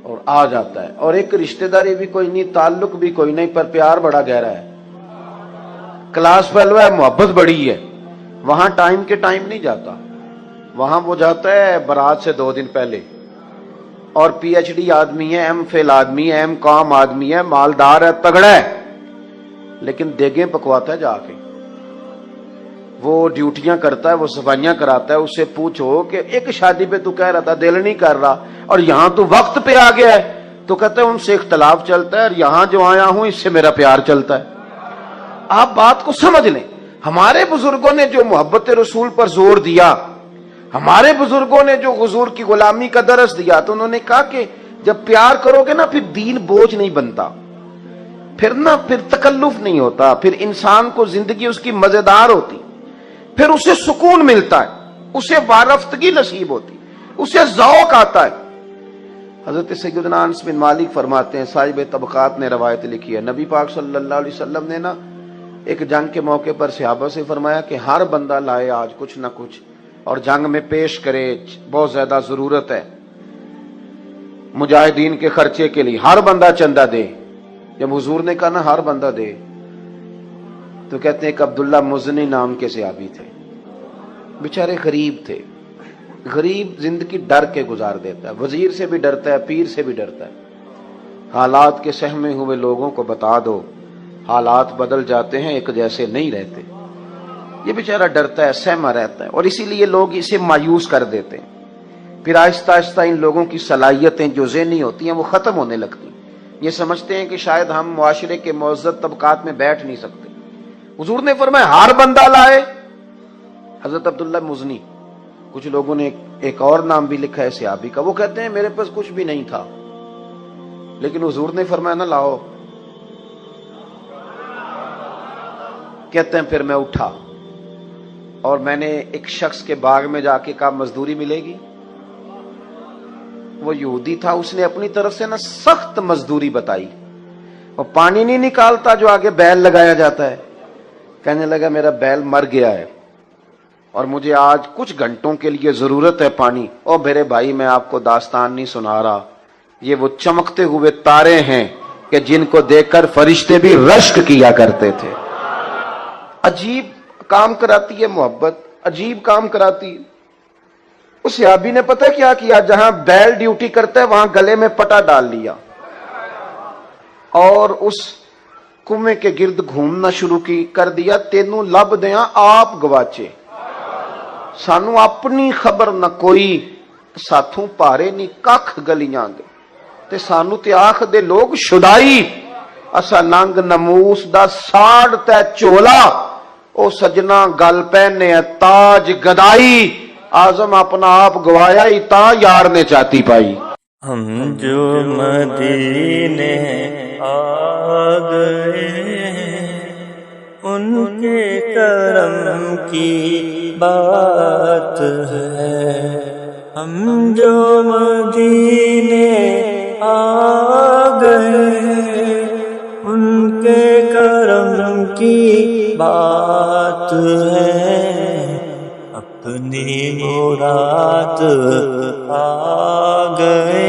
اور آ جاتا ہے. اور ایک رشتہ داری بھی کوئی نہیں, تعلق بھی کوئی نہیں, پر پیار بڑا گہرا ہے, کلاس پہلوا ہے, محبت بڑی ہے. وہاں ٹائم کے ٹائم نہیں جاتا, وہاں وہ جاتا ہے برات سے 2 دن پہلے, اور پی ایچ ڈی آدمی ہے, ایم فل آدمی ہے, ایم کام آدمی ہے, مالدار ہے, تگڑا ہے, لیکن دیگیں پکواتا ہے جا کے. وہ ڈیوٹیاں کرتا ہے, وہ صفائیاں کراتا ہے. اس سے پوچھو کہ ایک شادی پہ تو کہہ رہا تھا دل نہیں کر رہا, اور یہاں تو وقت پہ آ گیا ہے, تو کہتا ہے ان سے اختلاف چلتا ہے, اور یہاں جو آیا ہوں اس سے میرا پیار چلتا ہے. آپ بات کو سمجھ لیں. ہمارے بزرگوں نے جو محبت رسول پر زور دیا, ہمارے بزرگوں نے جو حضور کی غلامی کا درس دیا, تو انہوں نے کہا کہ جب پیار کرو گے نا پھر دین بوجھ نہیں بنتا, پھر تکلف نہیں ہوتا, پھر انسان کو زندگی اس کی مزیدار ہوتی, پھر اسے سکون ملتا ہے, اسے وارفتگی نصیب ہوتی, اسے ذوق آتا ہے. حضرت سیدنا انس بن مالک فرماتے ہیں, صاحب طبقات نے روایت لکھی ہے, نبی پاک صلی اللہ علیہ وسلم نے نا ایک جنگ کے موقع پر صحابہ سے فرمایا کہ ہر بندہ لائے آج کچھ نہ کچھ, اور جنگ میں پیش کرے, بہت زیادہ ضرورت ہے مجاہدین کے خرچے کے لیے, ہر بندہ چندہ دے. جب حضور نے کہا نا ہر بندہ دے, تو کہتے ہیں کہ عبداللہ مزنی نام کے صحابی تھے, بیچارے غریب تھے. غریب زندگی ڈر کے گزار دیتا ہے, وزیر سے بھی ڈرتا ہے, پیر سے بھی ڈرتا ہے. حالات کے سہمے ہوئے لوگوں کو بتا دو, حالات بدل جاتے ہیں, ایک جیسے نہیں رہتے. یہ بیچارہ ڈرتا ہے, سہما رہتا ہے, اور اسی لیے لوگ اسے مایوس کر دیتے ہیں. پھر آہستہ آہستہ ان لوگوں کی صلاحیتیں جو ذہنی ہوتی ہیں وہ ختم ہونے لگتی ہیں. یہ سمجھتے ہیں کہ شاید ہم معاشرے کے معزز طبقات میں بیٹھ نہیں سکتے. حضور نے فرمایا ہر بندہ لائے. حضرت عبداللہ مزنی, کچھ لوگوں نے ایک اور نام بھی لکھا ہے صحابی کا, وہ کہتے ہیں میرے پاس کچھ بھی نہیں تھا, لیکن حضور نے فرمایا نہ لاؤ. کہتے ہیں پھر میں اٹھا اور میں نے ایک شخص کے باغ میں جا کے کہا مزدوری ملے گی. وہ یہودی تھا, اس نے اپنی طرف سے نا سخت مزدوری بتائی, اور پانی نہیں نکالتا جو آگے بیل لگایا جاتا ہے. کہنے لگا میرا بیل مر گیا ہے اور مجھے آج کچھ گھنٹوں کے لیے ضرورت ہے پانی. اور میرے بھائی میں آپ کو داستان نہیں سنا رہا, یہ وہ چمکتے ہوئے تارے ہیں کہ جن کو دیکھ کر فرشتے بھی رشک کیا کرتے تھے. عجیب کام کراتی ہے محبت, عجیب کام کراتی ہے. اس صحابی نے پتہ کیا کیا, جہاں بیل ڈیوٹی کرتا ہے وہاں گلے میں پٹا ڈال لیا اور اس کنویں کے گرد گھومنا شروع کر دیا. تینوں لب دیاں آپ گواچے, سانو اپنی خبر نہ کوئی, ساتھوں پارے نہیں ککھ گلیاں دے, تے سانو تے آخ دے لوگ شدائی. اسا ننگ نموس دا ساڑ تے چولا, او سجنا گل پہنے تاج گدائی. آزم اپنا آپ گوایا ہی تا یار نے چاتی پائی. ہم جو مدینے آ گئے ان کے کرم کی بات ہے. ہم جو مدینے آ گئے ان کے کرم کی بات ہے. اپنی مراد آ گئے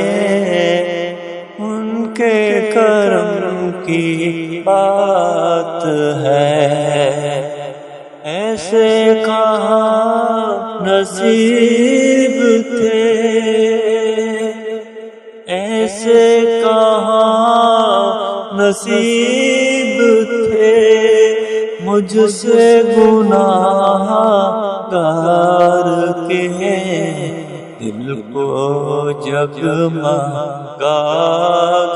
ان کے کرم کی بات ہے، ایسے کہاں نصیب تھے، ایسے کہاں نصیب تھے، مجھ سے گناہ گار کے دل کو جگمگا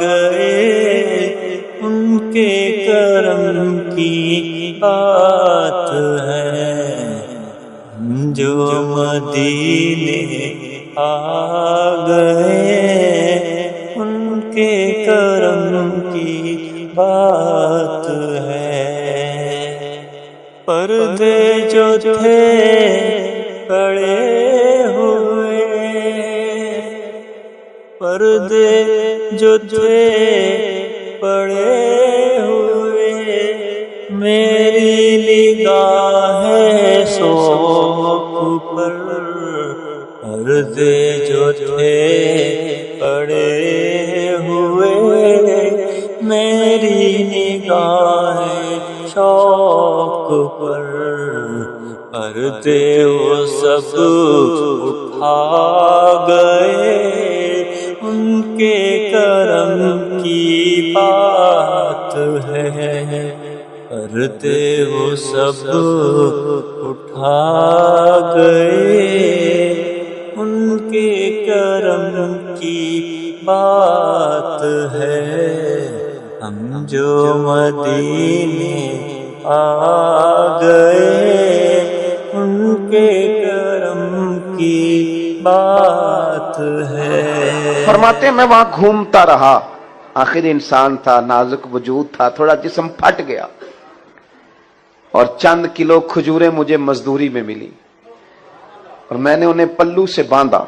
گئے، ان کے کرم کی بات ہے، جو مدینے آ گئے ان کے کرم کی بات ہے۔ پردے جو تھے پڑے ہوئے، پردے جو تھے پڑے ہوئے، میری نگاہ شوق پر، پردے جو تھے پڑے ہوئے، میری نگاہ شوق پر، پردے وہ سب اٹھا گئے، ان کے کرم کی بات ہے، پردے وہ سب اٹھا گئے، ان کے کرم کی بات ہے، ہم جو مدینے آ گئے ان کے کرم کی بات ہے۔ فرماتے ہیں میں وہاں گھومتا رہا، آخر انسان تھا، نازک وجود تھا، تھوڑا جسم پھٹ گیا، اور چند کلو کھجوریں مجھے مزدوری میں ملی، اور میں نے انہیں پلو سے باندھا،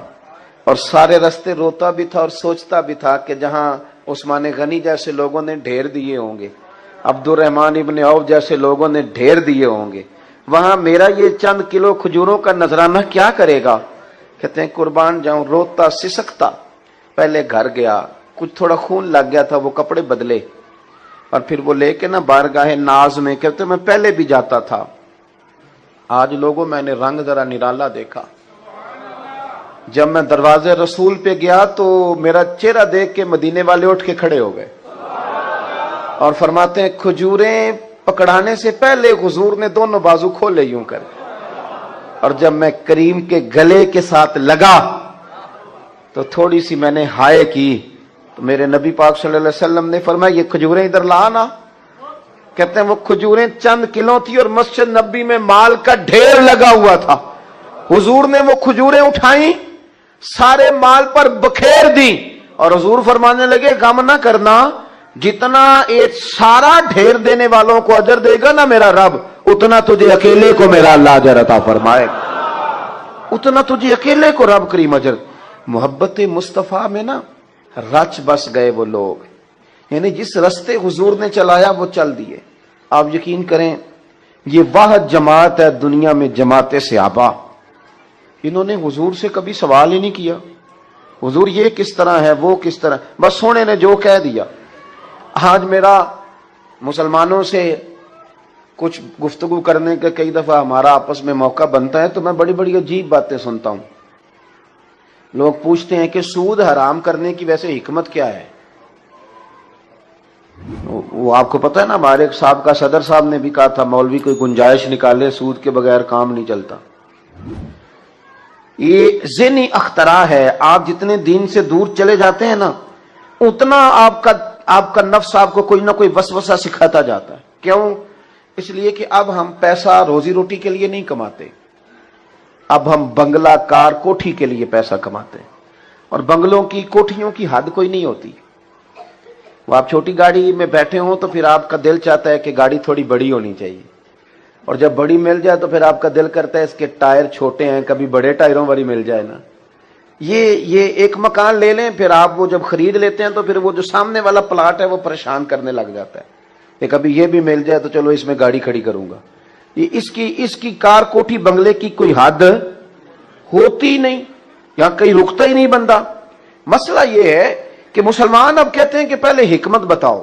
اور سارے رستے روتا بھی تھا اور سوچتا بھی تھا کہ جہاں عثمان غنی جیسے لوگوں نے ڈھیر دیے ہوں گے، عبد الرحمن ابن عوف جیسے لوگوں نے ڈھیر دیے ہوں گے، وہاں میرا یہ چند کلو کھجوروں کا نذرانہ کیا کرے گا؟ کہتے ہیں قربان جاؤں، روتا سسکتا پہلے گھر گیا، کچھ تھوڑا خون لگ گیا تھا، وہ کپڑے بدلے، اور پھر وہ لے کے نا بارگاہ ناز میں، کہتے میں پہلے بھی جاتا تھا، آج لوگوں میں نے رنگ ذرا نرالا دیکھا، جب میں دروازے رسول پہ گیا تو میرا چہرہ دیکھ کے مدینے والے اٹھ کے کھڑے ہو گئے، اور فرماتے ہیں کھجوریں پکڑانے سے پہلے حضور نے دونوں بازو کھولے یوں کر، اور جب میں کریم کے گلے کے ساتھ لگا تو تھوڑی سی میں نے ہائے کی، تو میرے نبی پاک صلی اللہ علیہ وسلم نے فرمایا یہ کھجوریں ادھر لانا۔ کہتے ہیں وہ کھجوریں چند کلو تھی اور مسجد نبی میں مال کا ڈھیر لگا ہوا تھا، حضور نے وہ کھجوریں اٹھائیں، سارے مال پر بکھیر دی، اور حضور فرمانے لگے غم نہ کرنا، جتنا ایک سارا ڈھیر دینے والوں کو اجر دے گا نا میرا رب، اتنا تجھے اکیلے کو میرا اللہ اجر عطا فرمائے گا، اتنا تجھے اکیلے کو رب کریم اجر۔ محبت مصطفیٰ میں نا رچ بس گئے وہ لوگ، یعنی جس رستے حضور نے چلایا وہ چل دیے۔ آپ یقین کریں یہ واحد جماعت ہے دنیا میں جماعت صحابہ، انہوں نے حضور سے کبھی سوال ہی نہیں کیا حضور یہ کس طرح ہے وہ کس طرح، بس سونے نے جو کہہ دیا۔ آج میرا مسلمانوں سے کچھ گفتگو کرنے کا کئی دفعہ ہمارا آپس میں موقع بنتا ہے تو میں بڑی بڑی عجیب باتیں سنتا ہوں۔ لوگ پوچھتے ہیں کہ سود حرام کرنے کی ویسے حکمت کیا ہے؟ وہ آپ کو پتہ ہے نا، ہمارے ایک صاحب کا صدر صاحب نے بھی کہا تھا مولوی کوئی گنجائش نکالے، سود کے بغیر کام نہیں چلتا۔ یہ ذہنی اختراع ہے، آپ جتنے دین سے دور چلے جاتے ہیں نا اتنا آپ کا نفس آپ کو کوئی نہ کوئی وسوسہ سکھاتا جاتا ہے۔ کیوں؟ اس لیے کہ اب ہم پیسہ روزی روٹی کے لیے نہیں کماتے، اب ہم بنگلہ کار کوٹھی کے لیے پیسہ کماتے ہیں، اور بنگلوں کی کوٹھیوں کی حد کوئی نہیں ہوتی۔ وہ آپ چھوٹی گاڑی میں بیٹھے ہوں تو پھر آپ کا دل چاہتا ہے کہ گاڑی تھوڑی بڑی ہونی چاہیے، اور جب بڑی مل جائے تو پھر آپ کا دل کرتا ہے اس کے ٹائر چھوٹے ہیں، کبھی بڑے ٹائروں والی مل جائے نا۔ یہ ایک مکان لے لیں، پھر آپ وہ جب خرید لیتے ہیں تو پھر وہ جو سامنے والا پلاٹ ہے وہ پریشان کرنے لگ جاتا ہے کہ کبھی یہ بھی مل جائے تو چلو اس میں گاڑی کھڑی کروں گا۔ یہ اس کی کار کوٹھی بنگلے کی کوئی حد ہوتی نہیں، یہاں کہیں رکتا ہی نہیں بندہ۔ مسئلہ یہ ہے کہ مسلمان اب کہتے ہیں کہ پہلے حکمت بتاؤ،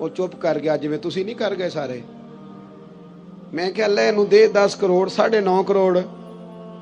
ਉਹ ਚੁੱਪ ਕਰ ਗਿਆ, ਜਿਵੇਂ ਤੁਸੀਂ ਨਹੀਂ ਕਰ ਗਏ ਸਾਰੇ। ਮੈਂ ਕਿ ਅੱਲਾ ਇਹਨੂੰ ਦੇ 10 ਕਰੋੜ, 9.5 ਕਰੋੜ।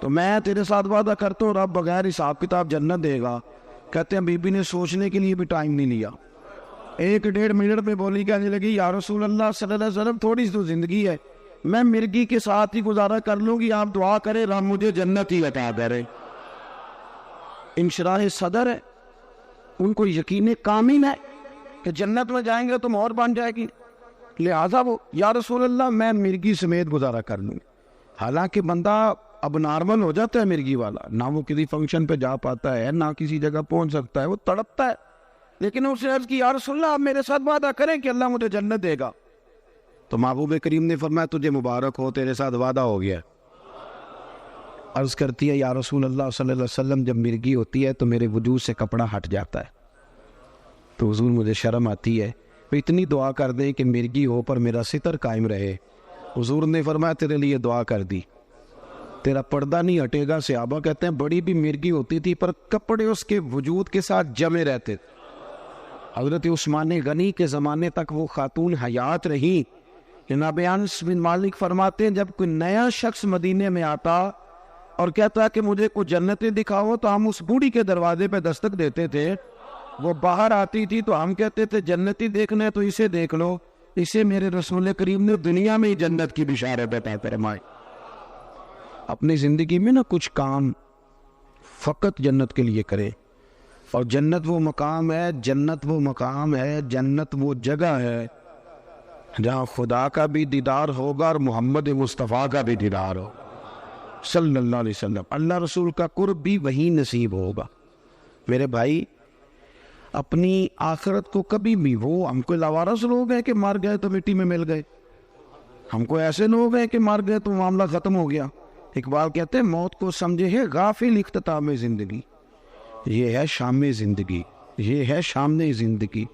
تو میں تیرے ساتھ وعدہ کرتا ہوں رب بغیر حساب کتاب جنت دے گا. کہتے ہیں بی بی نے سوچنے کے لیے بھی ٹائم نہیں لیا, 1-1.5 منٹ میں بولی, کہنے لگی یا رسول اللہ صلی اللہ علیہ وسلم تھوڑی سی تو زندگی ہے, میں مرغی کے ساتھ ہی گزارا کر لوں گی, آپ دعا کریں رب مجھے جنت ہی عطا کرے. انشراح صدر ہے, ان کو یقین کامل ہے کہ جنت میں جائیں گے تو مہر بن جائے گی, لہذا وہ یا رسول اللہ میں مرغی سمیت گزارا کر لوں گی. حالانکہ بندہ اب نارمل ہو جاتا ہے مرغی والا, نہ وہ کسی فنکشن پہ جا پاتا ہے, نہ کسی جگہ پہنچ سکتا ہے, وہ تڑپتا ہے. لیکن اس نے عرض کی یا رسول اللہ آپ میرے ساتھ وعدہ کریں کہ اللہ مجھے جنت دے گا. تو محبوب کریم نے فرمایا تجھے مبارک ہو, تیرے ساتھ وعدہ ہو گیا. عرض کرتی ہے یا رسول اللہ صلی اللہ علیہ وسلم جب مرغی ہوتی ہے تو میرے وجود سے کپڑا ہٹ جاتا ہے, تو حضور مجھے شرم آتی ہے, اتنی دعا کر دیں کہ مرغی ہو پر میرا ستر قائم رہے. حضور نے فرمایا تیرے لیے دعا کر دی, تیرا پردہ نہیں ہٹے گا. صحابہ کہتے ہیں بڑی بھی مرغی ہوتی تھی پر کپڑے اس کے وجود کے ساتھ جمے رہتے. حضرت عثمان غنی کے زمانے تک وہ خاتون حیات رہی. جناب انس بن مالک فرماتے ہیں جب کوئی نیا شخص مدینے میں آتا اور کہتا کہ مجھے کچھ جنتیں دکھاؤ تو ہم اس بوڑھی کے دروازے پہ دستک دیتے تھے. وہ باہر آتی تھی تو ہم کہتے تھے جنتی دیکھنا ہے تو اسے دیکھ لو, اسے میرے رسول کریم نے دنیا میں ہی جنت کی بشارت عطا فرمائی. اپنی زندگی میں نا کچھ کام فقط جنت کے لیے کرے, اور جنت وہ مقام ہے, جنت وہ مقام ہے, جنت وہ جگہ ہے جہاں خدا کا بھی دیدار ہوگا اور محمد مصطفیٰ کا بھی دیدار ہوگا صلی اللہ علیہ وسلم. اللہ رسول کا قرب بھی وہی نصیب ہوگا. میرے بھائی اپنی آخرت کو کبھی بھی, وہ ہم کو لاوارث لوگ ہیں کہ مار گئے تو مٹی میں مل گئے, ہم کو ایسے لوگ ہیں کہ مار گئے تو معاملہ ختم ہو گیا. اقبال کہتے ہیں موت کو سمجھے ہے غافل اختتام زندگی, یہ ہے شام زندگی, یہ ہے شام زندگی,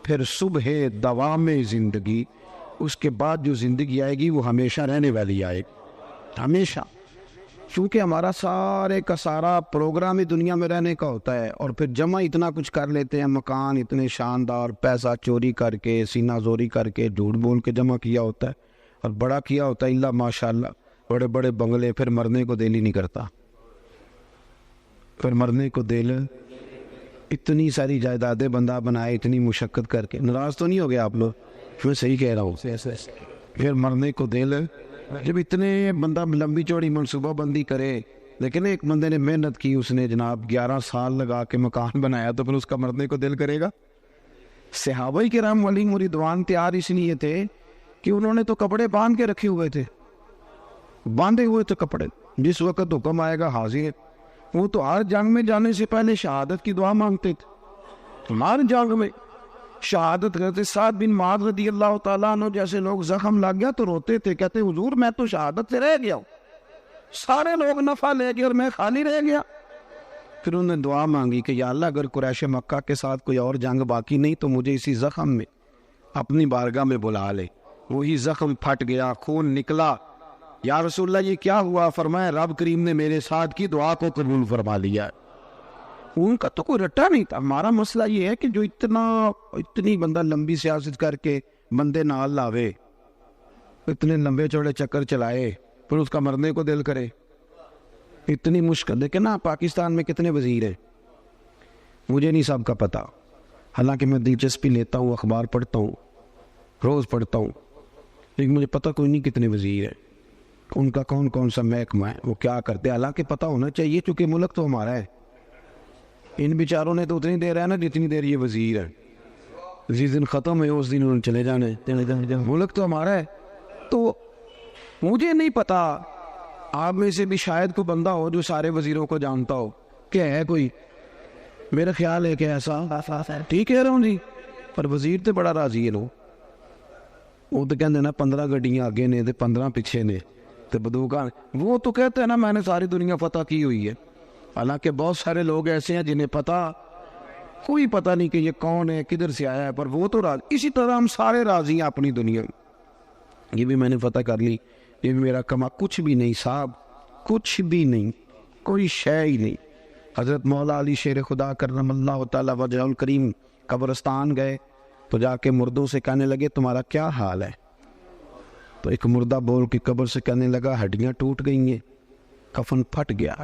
پھر صبح دوام زندگی, اس کے بعد جو زندگی آئے گی وہ ہمیشہ رہنے والی آئے گی, ہمیشہ. چونکہ ہمارا سارے کا سارا پروگرام ہی دنیا میں رہنے کا ہوتا ہے, اور پھر جمع اتنا کچھ کر لیتے ہیں, مکان اتنے شاندار, پیسہ چوری کر کے, سینہ زوری کر کے, جھوٹ بول کے جمع کیا ہوتا ہے, اور بڑا کیا ہوتا ہے اللہ ماشاءاللہ, بڑے بڑے بنگلے, پھر مرنے کو دل ہی نہیں کرتا, پھر مرنے کو دل, اتنی ساری جائیدادیں بندہ بنائے اتنی مشقت کر کے. ناراض تو نہیں ہو گیا آپ لوگ, میں صحیح کہہ رہا ہوں. پھر مرنے کو دل, جب اتنے بندہ لمبی چوڑی منصوبہ بندی کرے, لیکن ایک بندے نے محنت کی, اس نے جناب 11 سال لگا کے مکان بنایا, تو پھر اس کا مرنے کو دل کرے گا. صحابہ کرام ولی مریدوان تیار اس لیے تھے کہ انہوں نے تو کپڑے باندھ کے رکھے ہوئے تھے, باندھے ہوئے تھے کپڑے, جس وقت حکم آئے گا حاضر. وہ تو ہر جنگ میں جانے سے پہلے شہادت کی دعا مانگتے تھے, ہر جنگ میں شہادت کرتے. سعد بن معاذ رضی اللہ تعالیٰ عنہ جیسے لوگ زخم لگ گیا تو روتے تھے, کہتے حضور میں تو شہادت سے رہ گیا ہوں, سارے لوگ نفع لے گئے اور میں خالی رہ گیا. پھر انہوں نے دعا مانگی کہ یا اللہ اگر قریش مکہ کے ساتھ کوئی اور جنگ باقی نہیں تو مجھے اسی زخم میں اپنی بارگاہ میں بلا لے. وہی زخم پھٹ گیا, خون نکلا. یا رسول اللہ یہ کیا ہوا؟ فرمایا رب کریم نے میرے ساتھ کی دعا کو قبول فرما لیا. ان کا تو کوئی رٹا نہیں تھا. ہمارا مسئلہ یہ ہے کہ جو اتنی بندہ لمبی سیاست کر کے بندے نال لاوے, اتنے لمبے چوڑے چکر چلائے, پھر اس کا مرنے کو دل کرے, اتنی مشکل. لیکن نا پاکستان میں کتنے وزیر ہیں مجھے نہیں سب کا پتا, حالانکہ میں دلچسپی لیتا ہوں, اخبار پڑھتا ہوں, روز پڑھتا ہوں, لیکن مجھے پتہ کوئی نہیں کتنے وزیر ہیں, ان کا کون کون سا محکمہ ہے, وہ کیا کرتے ہیں. حالانکہ پتہ ہونا چاہیے چونکہ ملک تو ہمارا ہے. ان بیچاروں نے تو اتنی دیر ہے نا جتنی دیر یہ وزیر ہے, جس دن ختم ہے اس دن انہوں نے چلے جانے. ملک تو ہمارا ہے. تو مجھے نہیں پتا, آپ میں سے بھی شاید کوئی بندہ ہو جو سارے وزیروں کو جانتا ہو, کہ ہے کوئی. میرا خیال ہے کہ ایسا ٹھیک کہہ رہا ہوں جی, پر وزیر تو بڑا راضی ہے. وہ تو کہتے ہیں نا 15 گڈیاں آگے نے 15 پیچھے نے, تو بدوکا وہ تو کہتے ہیں نا میں نے ساری دنیا فتح کی ہوئی ہے. حالانکہ بہت سارے لوگ ایسے ہیں جنہیں کوئی پتہ نہیں کہ یہ کون ہے, کدھر سے آیا ہے, پر وہ تو راضی. اسی طرح ہم سارے راضی ہیں اپنی دنیا میں. یہ بھی میں نے فتح کر لی, یہ بھی میرا کما. کچھ بھی نہیں صاحب, کچھ بھی نہیں, کوئی شے ہی نہیں. حضرت مولا علی شیر خدا کرم اللہ تعالی وجہ الکریم قبرستان گئے تو جا کے مردوں سے کہنے لگے تمہارا کیا حال ہے. تو ایک مردہ بول کے قبر سے کہنے لگا ہڈیاں ٹوٹ گئی ہیں. کفن پھٹ گیا,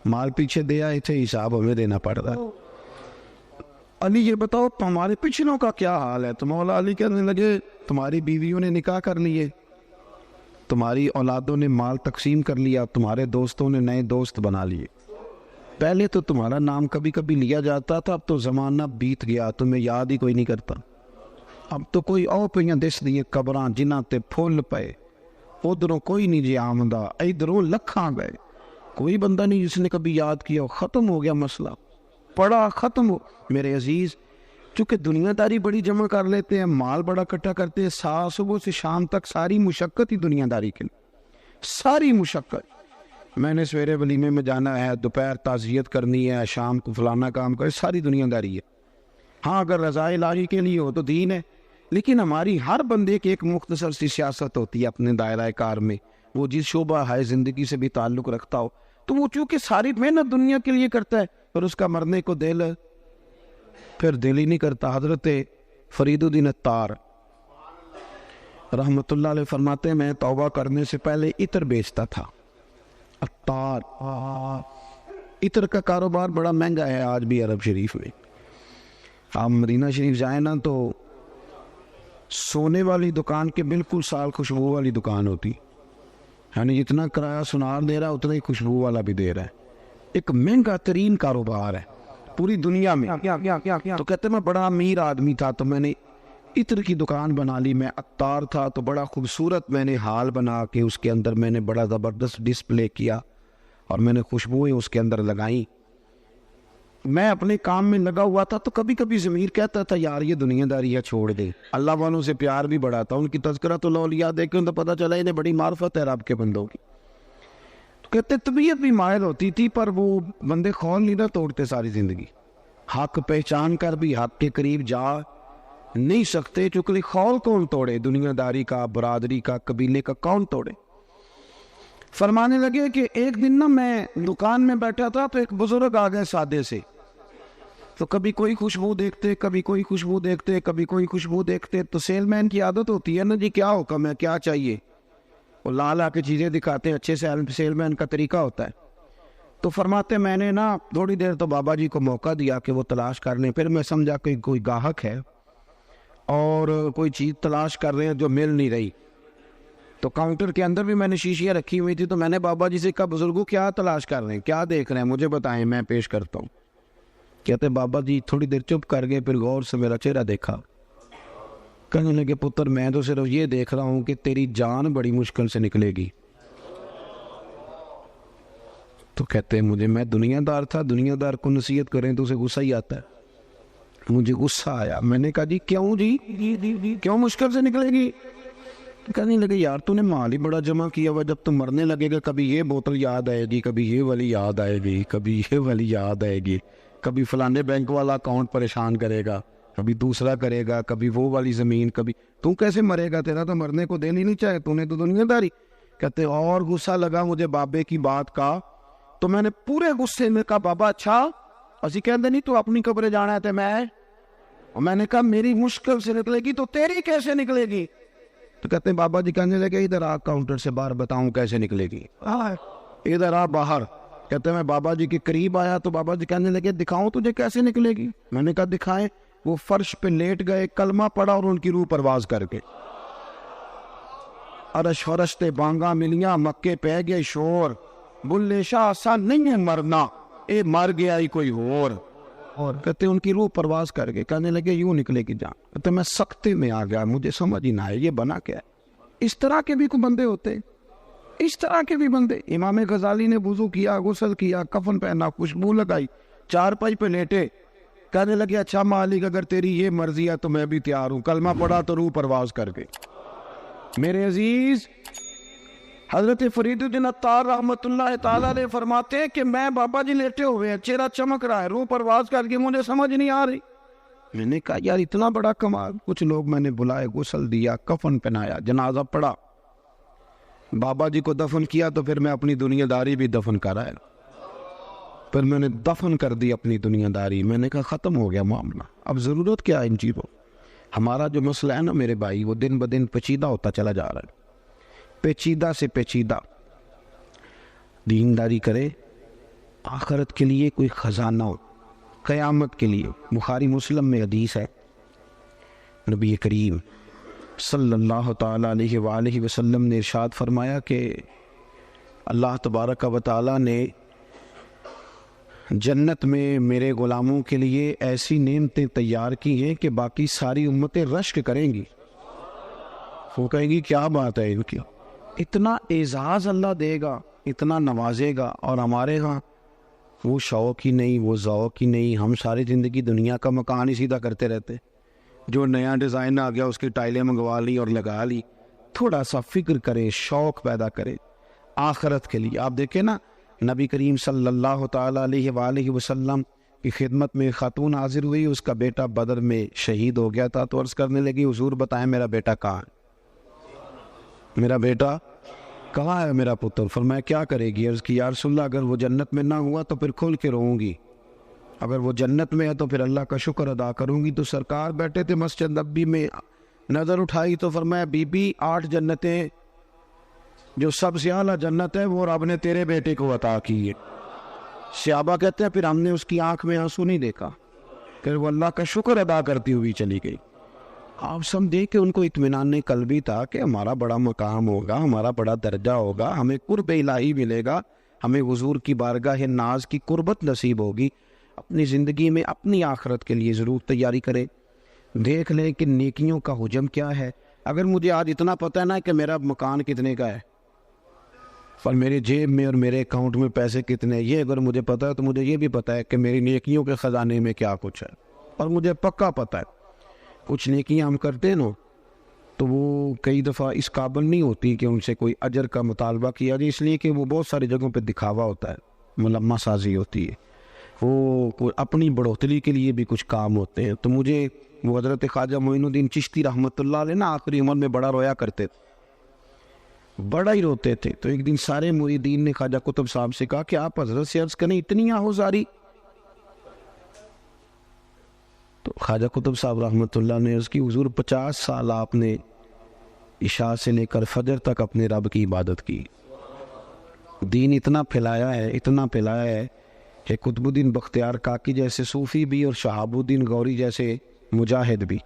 مال پیچھے دے آئے تھے, حساب ہمیں دینا پڑ رہا. علی یہ بتاؤ ہمارے پچھلوں کا کیا حال ہے؟ تو مولا علی کہنے لگے تمہاری بیویوں نے نکاح کر لیے, تمہاری اولادوں نے مال تقسیم کر لیا, تمہارے دوستوں نے نئے دوست بنا لیے. پہلے تو تمہارا نام کبھی کبھی لیا جاتا تھا, اب تو زمانہ بیت گیا, تمہیں یاد ہی کوئی نہیں کرتا. اب تو کوئی اور پہ دس دیے قبراں جنہ تے پھول پے, ادھروں کوئی نہیں جی آمدہ, ادھروں لکھاں گئے, کوئی بندہ نہیں جس نے کبھی یاد کیا. ختم ہو گیا مسئلہ, پڑا ختم ہو. میرے عزیز چونکہ دنیا داری بڑی جمع کر لیتے ہیں, مال بڑا اکٹھا کرتے ہیں, صبح سے شام تک ساری مشقت ہی دنیا داری کے لیے, ساری مشقت. میں نے سویرے ولیمے میں جانا ہے, دوپہر تعزیت کرنی ہے, شام کو فلانا کام کرے, ساری دنیا داری ہے. ہاں اگر رضا الہی کے لیے ہو تو دین ہے, لیکن ہماری ہر بندے کی ایک مختصر سی سیاست ہوتی ہے اپنے دائرہ کار میں, وہ جس شعبہ ہے زندگی سے بھی تعلق رکھتا ہو, تو وہ چونکہ ساری محنت دنیا کے لیے کرتا ہے, اور اس کا مرنے کو پھر دل ہی نہیں کرتا. حضرت فرید الدین عطار رحمت اللہ علیہ فرماتے ہیں میں توبہ کرنے سے پہلے عطر بیچتا تھا. عطار, عطر کا کاروبار بڑا مہنگا ہے آج بھی عرب شریف میں. آپ مدینہ شریف جائیں نا تو سونے والی دکان کے بالکل سال خوشبو والی دکان ہوتی, یعنی جتنا کرایہ سنار دے رہا ہے اتنا ہی خوشبو والا بھی دے رہا ہے. ایک مہنگا ترین کاروبار ہے پوری دنیا میں. تو کہتے میں بڑا امیر آدمی تھا تو میں نے عطر کی دکان بنا لی. میں عطار تھا تو بڑا خوبصورت میں نے ہال بنا کے اس کے اندر میں نے بڑا زبردست ڈسپلے کیا, اور میں نے خوشبوئیں اس کے اندر لگائیں. میں اپنے کام میں لگا ہوا تھا تو کبھی کبھی ضمیر کہتا تھا یار یہ دنیا داری ہے چھوڑ دے. اللہ والوں سے پیار بھی بڑا تھا, ان کی تذکرۃ الاولیاء دیکھ کے تو پتہ چلا انہیں بڑی معرفت ہے رب کے بندوں کی. تو کہتے طبیعت بھی مائل ہوتی تھی, پر وہ بندے خول نہیں نہ توڑتے ساری زندگی. حق پہچان کر بھی حق کے قریب جا نہیں سکتے, چونکہ خول کون توڑے؟ دنیا داری کا, برادری کا, قبیلے کا کون توڑے؟ فرمانے لگے کہ ایک دن نا میں دکان میں بیٹھا تھا تو ایک بزرگ آ گئے سادے سے, تو کبھی کوئی خوشبو دیکھتے, کبھی کوئی خوشبو دیکھتے, کبھی کوئی خوشبو دیکھتے. تو سیل مین کی عادت ہوتی ہے نا جی کیا حکم ہے, کیا چاہیے, وہ لا لا کے چیزیں دکھاتے ہیں, اچھے سے سیل مین کا طریقہ ہوتا ہے. تو فرماتے میں نے نا تھوڑی دیر تو بابا جی کو موقع دیا کہ وہ تلاش کر لیں. پھر میں سمجھا کہ کوئی گاہک ہے اور کوئی چیز تلاش کر رہے ہیں جو مل نہیں رہی. تو کاؤنٹر کے اندر بھی میں نے شیشیاں رکھی ہوئی تھی, تو میں نے بابا جی سے کہا بزرگوں کیا تلاش کر رہے ہیں, کیا دیکھ رہے ہیں, مجھے بتائیں میں پیش کرتا ہوں. کہتے بابا جی تھوڑی دیر چپ کر گئے, پھر غور سے میرا چہرہ دیکھا. کہنے لگے پتر میں تو صرف یہ دیکھ رہا ہوں کہ تیری جان بڑی مشکل سے نکلے گی. تو کہتے مجھے, میں دنیا دار تھا, دنیا دار کو نصیحت کریں تو اسے غصہ ہی آتا ہے. مجھے غصہ آیا, میں نے کہا جی کیوں جی کیوں مشکل سے نکلے گی؟ کہنے لگے یار تو نے مال ہی بڑا جمع کیا ہوا, جب تم مرنے لگے گا کبھی یہ بوتل یاد آئے گی, کبھی یہ والی یاد آئے گی, کبھی یہ والی یاد آئے گی, کبھی فلانے بینک والا اکاؤنٹ پریشان کرے گا, کبھی دوسرا کرے گا, کبھی وہ والی زمین, کبھی تو کیسے مرے گا, تیرا تو مرنے کو دل ہی نہیں چاہے, تو نے تو دنیا داری. کہتے اور غصہ لگا مجھے بابے کی بات کا, تو میں نے پورے غصے میں کہا بابا اچھا اسی کہتے نہیں تو اپنی قبر جانا ہے, میں نے کہا میری مشکل سے نکلے گی تو تیری کیسے نکلے گی؟ تو کہتے ہیں بابا جی کہنے لگے ادھر آ کاؤنٹر سے باہر بتاؤں کیسے نکلے گی, ادھر آ باہر. کہتے ہیں میں بابا جی کے قریب آیا تو بابا جی کہنے لگے دکھاؤں تجھے کیسے نکلے گی؟ میں نے کہا دکھائیں. وہ فرش پہ لیٹ گئے, کلمہ پڑا اور ان کی روح پرواز کر کے عرش فرشتے بانگا ملیاں, مکے پہ گئے شور, بلے شاہ آسان نہیں ہے مرنا, اے مر گیا ہی کوئی اور کہتے ان کی روح پرواز کر کے کہنے لگے یوں نکلے گی جان. کہتے میں سختے میں آ گیا, مجھے سمجھ ہی نہ آئے یہ بنا کیا ہے. اس طرح کے بھی کوئی بندے ہوتے, اس طرح کے بھی بندے. امام غزالی نے وضو کیا, غسل کیا, کفن پہنا, خوشبو لگائی, چارپائی پہ لیٹے, کہنے لگے اچھا مالک اگر تیری یہ مرضی ہے تو میں بھی تیار ہوں. کلمہ پڑھا تو روح پرواز کر کے. میرے عزیز حضرت فرید الدین عطار رحمت اللہ تعالیٰ علیہ فرماتے ہیں کہ میں بابا جی لیٹے ہوئے ہیں, چہرہ چمک رہا ہے, روح پرواز کر کے, مجھے سمجھ نہیں آ رہی. میں نے کہا یار اتنا بڑا کمال. کچھ لوگ میں نے بلائے, غسل دیا, کفن پہنایا, جنازہ پڑھا, بابا جی کو دفن کیا, تو پھر میں اپنی دنیا داری بھی دفن کر آیا. پھر میں نے دفن کر دی اپنی دنیا داری. میں نے کہا ختم ہو گیا معاملہ, اب ضرورت کیا ہے ان چیزوں. ہمارا جو مسئلہ ہے نا میرے بھائی, وہ دن بدن پیچیدہ ہوتا چلا جا رہا ہے, پیچیدہ سے پیچیدہ. دینداری کرے، آخرت کے لیے کوئی خزانہ ہو، قیامت کے لیے۔ بخاری مسلم میں حدیث ہے، نبی کریم صلی اللہ تعالیٰ علیہ وآلہ وسلم نے ارشاد فرمایا کہ اللہ تبارک و تعالیٰ نے جنت میں میرے غلاموں کے لیے ایسی نعمتیں تیار کی ہیں کہ باقی ساری امتیں رشک کریں گی، وہ کہیں گی کیا بات ہے ان کی، اتنا اعزاز اللہ دے گا، اتنا نوازے گا، اور ہمارے ہاں وہ شوق ہی نہیں، وہ ذوق ہی نہیں، ہم ساری زندگی دنیا کا مکان ہی سیدھا کرتے رہتے، جو نیا ڈیزائن آ گیا اس کی ٹائلیں منگوا لی اور لگا لی۔ تھوڑا سا فکر کرے، شوق پیدا کرے آخرت کے لیے۔ آپ دیکھیں نا، نبی کریم صلی اللہ تعالیٰ علیہ وآلہ وسلم کی خدمت میں خاتون حاضر ہوئی، اس کا بیٹا بدر میں شہید ہو گیا تھا، تو عرض کرنے لگی حضور بتائیں میرا بیٹا کہاں ہے، میرا بیٹا کہاں ہے میرا پتر؟ فرمایا کیا کرے گی؟ عرض کی یا رسول اللہ اگر وہ جنت میں نہ ہوا تو پھر کھل کے روؤں گی، اگر وہ جنت میں ہے تو پھر اللہ کا شکر ادا کروں گی۔ تو سرکار بیٹھے تھے مسجد نبوی میں، نظر اٹھائی تو فرمایا بی بی 8 جنتیں جو سب سے اعلیٰ جنت ہے وہ رب نے تیرے بیٹے کو عطا کی ہے۔ صحابہ کہتے ہیں پھر ہم نے اس کی آنکھ میں آنسو نہیں دیکھا، پھر وہ اللہ کا شکر ادا کرتی ہوئی چلی گئی۔ آپ سمجھے کہ ان کو اطمینان قلبی تھا کہ ہمارا بڑا مقام ہوگا، ہمارا بڑا درجہ ہوگا، ہمیں قرب الہی ملے گا، ہمیں حضور کی بارگاہ ناز کی قربت نصیب ہوگی۔ اپنی زندگی میں اپنی آخرت کے لیے ضرور تیاری کرے، دیکھ لیں کہ نیکیوں کا حجم کیا ہے۔ اگر مجھے آج اتنا پتہ ہے نا کہ میرا مکان کتنے کا ہے اور میرے جیب میں اور میرے اکاؤنٹ میں پیسے کتنے، یہ اگر مجھے پتہ ہے تو مجھے یہ بھی پتہ ہے کہ میری نیکیوں کے خزانے میں کیا کچھ ہے، اور مجھے پکا پتہ ہے کچھ نیکیاں ہم کرتے ہیں نا تو وہ کئی دفعہ اس قابل نہیں ہوتی کہ ان سے کوئی اجر کا مطالبہ کیا جائے، اس لیے کہ وہ بہت ساری جگہوں پہ دکھاوا ہوتا ہے، ملمہ سازی ہوتی ہے، وہ اپنی بڑھوتری کے لیے بھی کچھ کام ہوتے ہیں۔ تو مجھے وہ حضرت خواجہ معین الدین چشتی رحمۃ اللہ علیہ نا آخری عمر میں بڑا رویا کرتے تھے، بڑا ہی روتے تھے۔ تو ایک دن سارے مریدین نے خواجہ قطب صاحب سے کہا کہ آپ حضرت سے عرض کریں اتنی آہوزاری؟ تو خواجہ قطب صاحب رحمۃ اللہ نے عرض کی حضور 50 سال آپ نے عشاء سے لے کر فجر تک اپنے رب کی عبادت کی، دین اتنا پھیلایا ہے، اتنا پھیلایا ہے کہ قطب الدین بختیار کاکی جیسے صوفی بھی اور شہاب الدین غوری جیسے مجاہد بھی،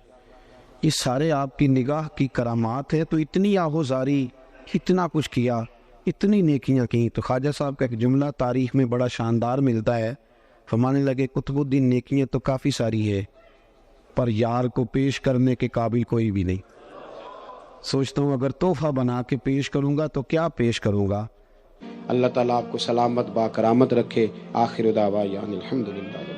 یہ سارے آپ کی نگاہ کی کرامات ہے۔ تو اتنی آہوزاری، اتنا کچھ کیا، اتنی نیکیاں کی۔ تو خواجہ صاحب کا ایک جملہ تاریخ میں بڑا شاندار ملتا ہے، فرمانے لگے قطب الدین نیکیاں تو کافی ساری ہے پر یار کو پیش کرنے کے قابل کوئی بھی نہیں۔ سوچتا ہوں اگر تحفہ بنا کے پیش کروں گا تو کیا پیش کروں گا۔ اللہ تعالیٰ آپ کو سلامت با کرامت رکھے۔ آخر دعوانا الحمدللہ۔